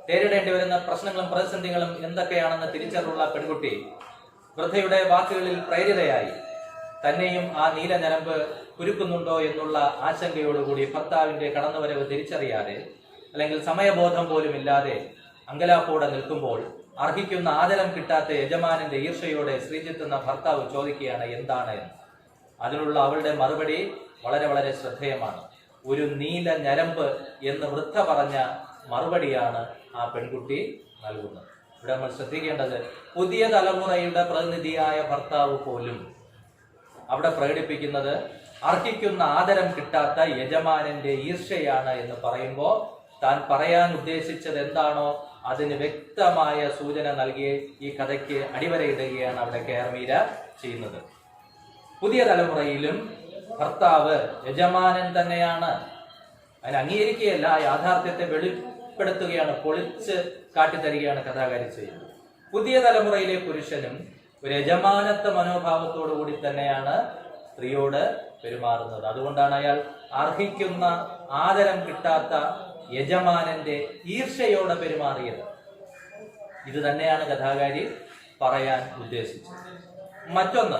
നേരിടേണ്ടി വരുന്ന പ്രശ്നങ്ങളും പ്രതിസന്ധികളും എന്തൊക്കെയാണെന്ന് തിരിച്ചറിവുള്ള പെൺകുട്ടി വൃദ്ധയുടെ വാക്കുകളിൽ പ്രേരിതയായി തന്നെയും ആ നീല ഞരമ്പ് കുരുക്കുന്നുണ്ടോ എന്നുള്ള ആശങ്കയോടുകൂടി ഭർത്താവിന്റെ കടന്നുവരവ് തിരിച്ചറിയാതെ, അല്ലെങ്കിൽ സമയബോധം പോലും ഇല്ലാതെ അങ്കലാപ്പോടെ നിൽക്കുമ്പോൾ അർഹിക്കുന്ന ആദരം കിട്ടാത്ത യജമാനന്റെ ഈർഷ്യയോടെ ശ്രീജിത്ത് എന്ന ഭർത്താവ് ചോദിക്കുകയാണ്, എന്താണ് എന്ന്. അതിനുള്ള അവളുടെ മറുപടി വളരെ വളരെ ശ്രദ്ധേയമാണ്. ഒരു നീല ഞരമ്പ് എന്ന് വൃദ്ധ പറഞ്ഞ മറുപടിയാണ് ആ പെൺകുട്ടി നൽകുന്നത്. ഇവിടെ നമ്മൾ ശ്രദ്ധിക്കേണ്ടത്, പുതിയ തലമുറയുടെ പ്രതിനിധിയായ ഭർത്താവ് പോലും അവിടെ പ്രകടിപ്പിക്കുന്നത് അർഹിക്കുന്ന ആദരം കിട്ടാത്ത യജമാനന്റെ ഈർഷ്യയാണ് എന്ന് പറയുമ്പോൾ താൻ പറയാൻ ഉദ്ദേശിച്ചത് എന്താണോ അതിന് വ്യക്തമായ സൂചന നൽകി ഈ കഥയ്ക്ക് അടിവരയിടുകയാണ് അവിടെ കേർമീര ചെയ്യുന്നത്. പുതിയ തലമുറയിലും ഭർത്താവ് യജമാനൻ തന്നെയാണ്. അതിന് അംഗീകരിക്കുകയല്ല, യാഥാർത്ഥ്യത്തെ വെളിപ്പെടുത്തുകയാണ്, പൊളിച്ച് കാട്ടിത്തരികയാണ് കഥാകാരി ചെയ്യുന്നത്. പുതിയ തലമുറയിലെ പുരുഷനും ഒരു യജമാനത്വ മനോഭാവത്തോടു കൂടി തന്നെയാണ് സ്ത്രീയോട് പെരുമാറുന്നത്. അതുകൊണ്ടാണ് അയാൾ അർഹിക്കുന്ന ആദരം കിട്ടാത്ത യജമാനന്റെ ഈർഷ്യയോടെ പെരുമാറിയത്. ഇത് തന്നെയാണ് കഥാകാരി പറയാൻ ഉദ്ദേശിച്ചത്. മറ്റൊന്ന്,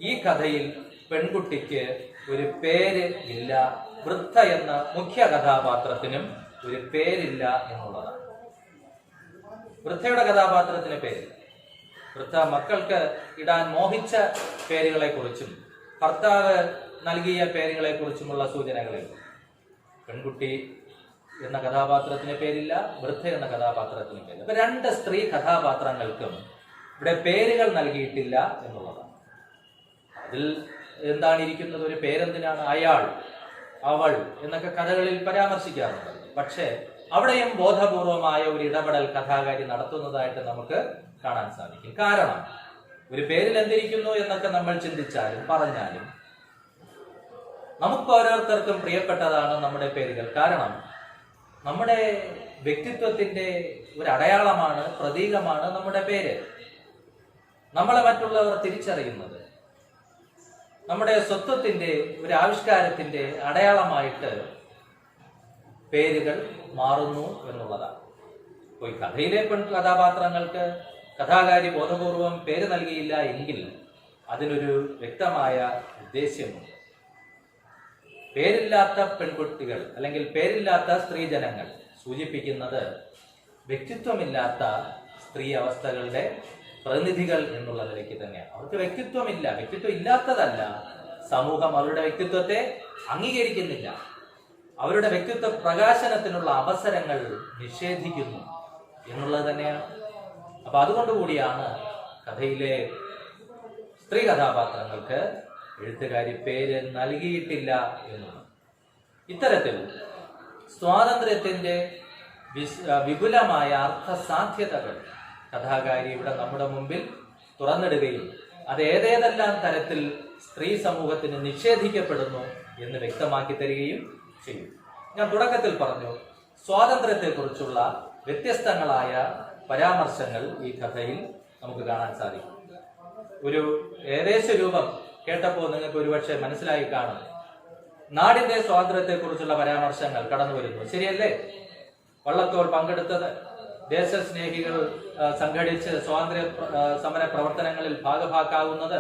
ഈ കഥയിൽ പെൺകുട്ടിക്ക് ഒരു പേര് ഇല്ല. വൃദ്ധ എന്ന മുഖ്യ കഥാപാത്രത്തിനും ഒരു പേരില്ല എന്നുള്ളതാണ്. വൃദ്ധയുടെ കഥാപാത്രത്തിന് പേരില്ല. വൃദ്ധ മക്കൾക്ക് ഇടാൻ മോഹിച്ച പേരുകളെ കുറിച്ചും ഭർത്താവ് നൽകിയ പേരുകളെ കുറിച്ചുമുള്ള സൂചനകളിൽ പെൺകുട്ടി എന്ന കഥാപാത്രത്തിന് പേരില്ല, വൃദ്ധ എന്ന കഥാപാത്രത്തിന് പേരില്ല. അപ്പൊ രണ്ട് സ്ത്രീ കഥാപാത്രങ്ങൾക്കും ഇവിടെ പേരുകൾ നൽകിയിട്ടില്ല എന്നുള്ളതാണ്. അതിൽ എന്താണ് ഇരിക്കുന്നത്? ഒരു പേരെന്തിനാണ്? അയാൾ, അവൾ എന്നൊക്കെ കഥകളിൽ പരാമർശിക്കാറുണ്ട്. പക്ഷേ അവിടെയും ബോധപൂർവമായ ഒരു ഇടപെടൽ കഥാകാരി നടത്തുന്നതായിട്ട് നമുക്ക് കാണാൻ സാധിക്കും. കാരണം ഒരു പേരിൽ എന്തിരിക്കുന്നു എന്നൊക്കെ നമ്മൾ ചിന്തിച്ചാലും പറഞ്ഞാലും നമുക്ക് ഓരോരുത്തർക്കും പ്രിയപ്പെട്ടതാണ് നമ്മുടെ പേരുകൾ. കാരണം നമ്മുടെ വ്യക്തിത്വത്തിന്റെ ഒരു അടയാളമാണ്, പ്രതീകമാണ് നമ്മുടെ പേര്. നമ്മളെ മറ്റുള്ളവർ തിരിച്ചറിയുന്നത് നമ്മുടെ സ്വത്വത്തിന്റെ ഒരു ആവിഷ്കാരത്തിന്റെ അടയാളമായിട്ട് പേരുകൾ മാറുന്നു എന്നുള്ളതാണ്. അപ്പോൾ ഈ കഥയിലെ കഥാപാത്രങ്ങൾക്ക് കഥാകാരി ബോധപൂർവം പേര് നൽകിയില്ല എങ്കിൽ അതിനൊരു വ്യക്തമായ ഉദ്ദേശ്യമുണ്ട്. പേരില്ലാത്ത പെൺകുട്ടികൾ അല്ലെങ്കിൽ പേരില്ലാത്ത സ്ത്രീജനങ്ങൾ സൂചിപ്പിക്കുന്നത് വ്യക്തിത്വമില്ലാത്ത സ്ത്രീ അവസ്ഥകളുടെ പ്രതിനിധികൾ എന്നുള്ള നിലയ്ക്ക് തന്നെയാണ്. അവർക്ക് വ്യക്തിത്വമില്ല, വ്യക്തിത്വം ഇല്ലാത്തതല്ല, സമൂഹം അവരുടെ വ്യക്തിത്വത്തെ അംഗീകരിക്കുന്നില്ല, അവരുടെ വ്യക്തിത്വ പ്രകാശനത്തിനുള്ള അവസരങ്ങൾ നിഷേധിക്കുന്നു എന്നുള്ളത് തന്നെയാണ്. അപ്പൊ അതുകൊണ്ടുകൂടിയാണ് കഥയിലെ സ്ത്രീ കഥാപാത്രങ്ങൾക്ക് എഴുത്തുകാരി പേര് നൽകിയിട്ടില്ല എന്നുള്ളത്. ഇത്തരത്തിൽ സ്വാതന്ത്ര്യത്തിന്റെ വിപുലമായ അർത്ഥസാധ്യതകൾ കഥാകാരി ഇവിടെ നമ്മുടെ മുമ്പിൽ തുറന്നിടുകയും അത് ഏതേതെല്ലാം തരത്തിൽ സ്ത്രീ സമൂഹത്തിന് നിഷേധിക്കപ്പെടുന്നു എന്ന് വ്യക്തമാക്കി തരികയും ചെയ്യും. ഞാൻ തുടക്കത്തിൽ പറഞ്ഞു, സ്വാതന്ത്ര്യത്തെക്കുറിച്ചുള്ള വ്യത്യസ്തങ്ങളായ പരാമർശങ്ങൾ ഈ കഥയിൽ നമുക്ക് കാണാൻ സാധിക്കും. ഒരു ഏകദേശ രൂപം കേട്ടപ്പോൾ നിങ്ങൾക്ക് ഒരുപക്ഷെ മനസ്സിലായി കാണും. നാടിന്റെ സ്വാതന്ത്ര്യത്തെക്കുറിച്ചുള്ള പരാമർശങ്ങൾ കടന്നു വരുന്നു, ശരിയല്ലേ? വള്ളത്തോൾ പങ്കെടുത്തത്, ദേശസ്നേഹികൾ സംഘടിച്ച് സ്വാതന്ത്ര്യ സമര പ്രവർത്തനങ്ങളിൽ ഭാഗഭാക്കാവുന്നത്,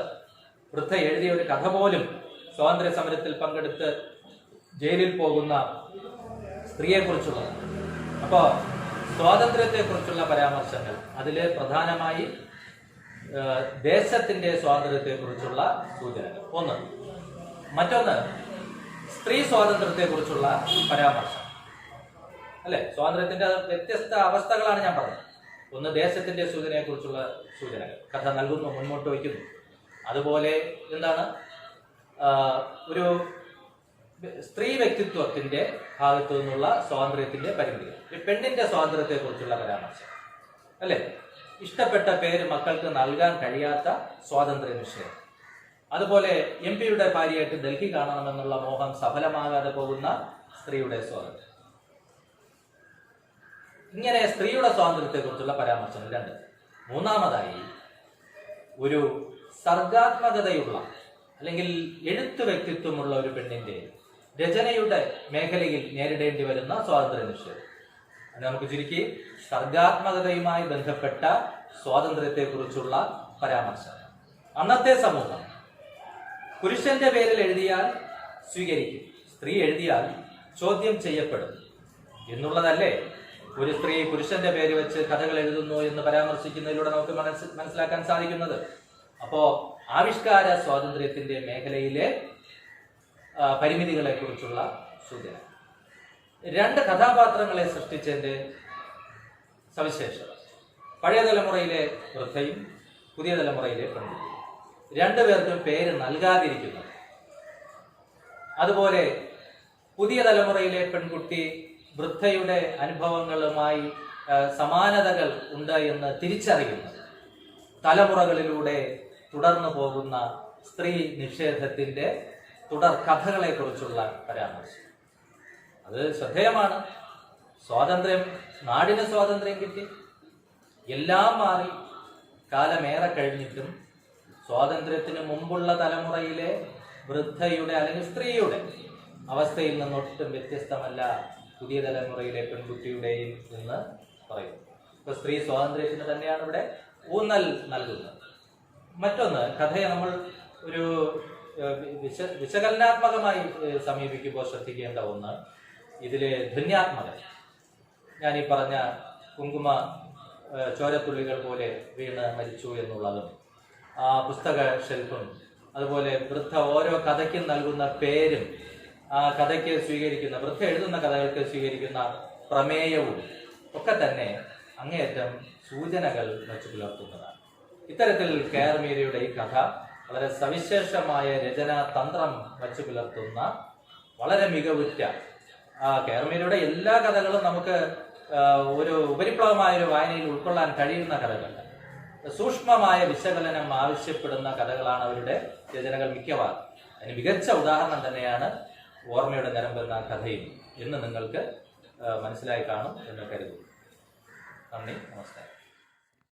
വൃദ്ധ എഴുതിയ ഒരു കഥ പോലും സ്വാതന്ത്ര്യ സമരത്തിൽ പങ്കെടുത്ത് ജയിലിൽ പോകുന്ന സ്ത്രീയെക്കുറിച്ചുള്ളത്. അപ്പോൾ സ്വാതന്ത്ര്യത്തെക്കുറിച്ചുള്ള പരാമർശങ്ങൾ അതിലെ പ്രധാനമായി ദേശത്തിന്റെ സ്വാതന്ത്ര്യത്തെക്കുറിച്ചുള്ള സൂചനകൾ ഒന്ന്. മറ്റൊന്ന് സ്ത്രീ സ്വാതന്ത്ര്യത്തെക്കുറിച്ചുള്ള പരാമർശം, അല്ലെ? സ്വാതന്ത്ര്യത്തിന്റെ വ്യത്യസ്ത അവസ്ഥകളാണ് ഞാൻ പറഞ്ഞത്. ഒന്ന് ദേശത്തിന്റെ സൂചനയെക്കുറിച്ചുള്ള സൂചനകൾ കഥ നൽകുന്നു, മുന്നോട്ട് വയ്ക്കുന്നു. അതുപോലെ എന്താണ് ഒരു സ്ത്രീ വ്യക്തിത്വത്തിന്റെ ഭാഗത്തു നിന്നുള്ള സ്വാതന്ത്ര്യത്തിന്റെ പരിമിതികൾ, ഒരു പെണ്ണിന്റെ സ്വാതന്ത്ര്യത്തെക്കുറിച്ചുള്ള പരാമർശം, അല്ലെ? ഇഷ്ടപ്പെട്ട പേര് മക്കൾക്ക് നൽകാൻ കഴിയാത്ത സ്വാതന്ത്ര്യ നിഷേധം. അതുപോലെ MP-യുടെ ഭാര്യയായിട്ട് ഡൽഹി കാണണമെന്നുള്ള മോഹം സഫലമാകാതെ പോകുന്ന സ്ത്രീയുടെ സ്വാതന്ത്ര്യം. ഇങ്ങനെ സ്ത്രീയുടെ സ്വാതന്ത്ര്യത്തെക്കുറിച്ചുള്ള പരാമർശങ്ങൾ രണ്ട്. മൂന്നാമതായി ഒരു സർഗാത്മകതയുള്ള അല്ലെങ്കിൽ എഴുത്തു വ്യക്തിത്വമുള്ള ഒരു പെണ്ണിന്റെ രചനയുടെ മേഖലയിൽ നേരിടേണ്ടി വരുന്ന സ്വാതന്ത്ര്യ നിഷേധം. നമുക്ക് ചുരുക്കി സർഗാത്മകതയുമായി ബന്ധപ്പെട്ട സ്വാതന്ത്ര്യത്തെക്കുറിച്ചുള്ള പരാമർശം. അന്നത്തെ സമൂഹം പുരുഷന്റെ പേരിൽ എഴുതിയാൽ സ്വീകരിക്കും, സ്ത്രീ എഴുതിയാൽ ചോദ്യം ചെയ്യപ്പെടും എന്നുള്ളതല്ലേ ഒരു സ്ത്രീ പുരുഷന്റെ പേര് വെച്ച് കഥകൾ എഴുതുന്നു എന്ന് പരാമർശിക്കുന്നതിലൂടെ നമുക്ക് മനസ്സിലാക്കാൻ സാധിക്കുന്നത്. അപ്പോ ആവിഷ്കാര സ്വാതന്ത്ര്യത്തിന്റെ മേഖലയിലെ പരിമിതികളെ കുറിച്ചുള്ള സൂചന. രണ്ട് കഥാപാത്രങ്ങളെ സൃഷ്ടിച്ചതിന്റെ സവിശേഷത. പഴയ തലമുറയിലെ വൃദ്ധയും പുതിയ തലമുറയിലെ പെൺകുട്ടിയും, രണ്ടുപേർക്കും പേര് നൽകാതിരിക്കുന്നത്. അതുപോലെ പുതിയ തലമുറയിലെ പെൺകുട്ടി വൃദ്ധയുടെ അനുഭവങ്ങളുമായി സമാനതകൾ ഉണ്ട് എന്ന് തിരിച്ചറിയുന്നത്. തലമുറകളിലൂടെ തുടർന്നു പോകുന്ന സ്ത്രീ നിഷേധത്തിന്റെ തുടർ കഥകളെ കുറിച്ചുള്ള പരാമർശം അത് ശ്രദ്ധേയമാണ്. സ്വാതന്ത്ര്യം, നാടിന് സ്വാതന്ത്ര്യം കിട്ടി, എല്ലാം മാറി, കാലമേറെ കഴിഞ്ഞിട്ടും സ്വാതന്ത്ര്യത്തിന് മുമ്പുള്ള തലമുറയിലെ വൃദ്ധയുടെ അല്ലെങ്കിൽ സ്ത്രീയുടെ അവസ്ഥയിൽ നിന്നൊട്ടും വ്യത്യസ്തമല്ല പുതിയ തലമുറയിലെ പെൺകുട്ടിയുടെയും എന്ന് പറയുന്നു. ഇപ്പൊ സ്ത്രീ സ്വാതന്ത്ര്യത്തിന് തന്നെയാണ് ഇവിടെ ഊന്നൽ നൽകുന്നത്. മറ്റൊന്ന്, കഥയെ നമ്മൾ ഒരു വിശകലനാത്മകമായി സമീപിക്കുമ്പോൾ ശ്രദ്ധിക്കേണ്ട ഒന്ന്, ഇതിലെ ധ്വന്യാത്മകത. ഞാൻ ഈ പറഞ്ഞ കുങ്കുമ ചോരത്തുള്ളികൾ പോലെ വീണ് മരിച്ചു എന്നുള്ളതും ആ പുസ്തക ഷെൽഫും അതുപോലെ വൃദ്ധ ഓരോ കഥയ്ക്കും നൽകുന്ന പേരും ആ കഥയ്ക്ക് സ്വീകരിക്കുന്ന, വൃദ്ധ എഴുതുന്ന കഥകൾക്ക് സ്വീകരിക്കുന്ന പ്രമേയവും ഒക്കെ തന്നെ അങ്ങേയറ്റം സൂചനകൾ വെച്ച് പുലർത്തുന്നതാണ്. ഇത്തരത്തിൽ കെ.ആർ. മീരയുടെ ഈ കഥ വളരെ സവിശേഷമായ രചനാ തന്ത്രം വച്ച് പുലർത്തുന്ന വളരെ മികവുറ്റ കെ.ആർ. മീരയുടെ എല്ലാ കഥകളും നമുക്ക് ഒരു ഉപരിപ്ലവമായ ഒരു വായനയിൽ ഉൾക്കൊള്ളാൻ കഴിയുന്ന കഥകളല്ല. സൂക്ഷ്മമായ വിശകലനം ആവശ്യപ്പെടുന്ന കഥകളാണ് അവരുടെ രചനകൾ മിക്കവാറും. അതിന് മികച്ച ഉദാഹരണം തന്നെയാണ് ഓർമ്മയുടെ ഞരമ്പ് എന്ന കഥയും എന്ന് നിങ്ങൾക്ക് മനസ്സിലായി കാണും എന്ന് കരുതുന്നു. നന്ദി, നമസ്കാരം.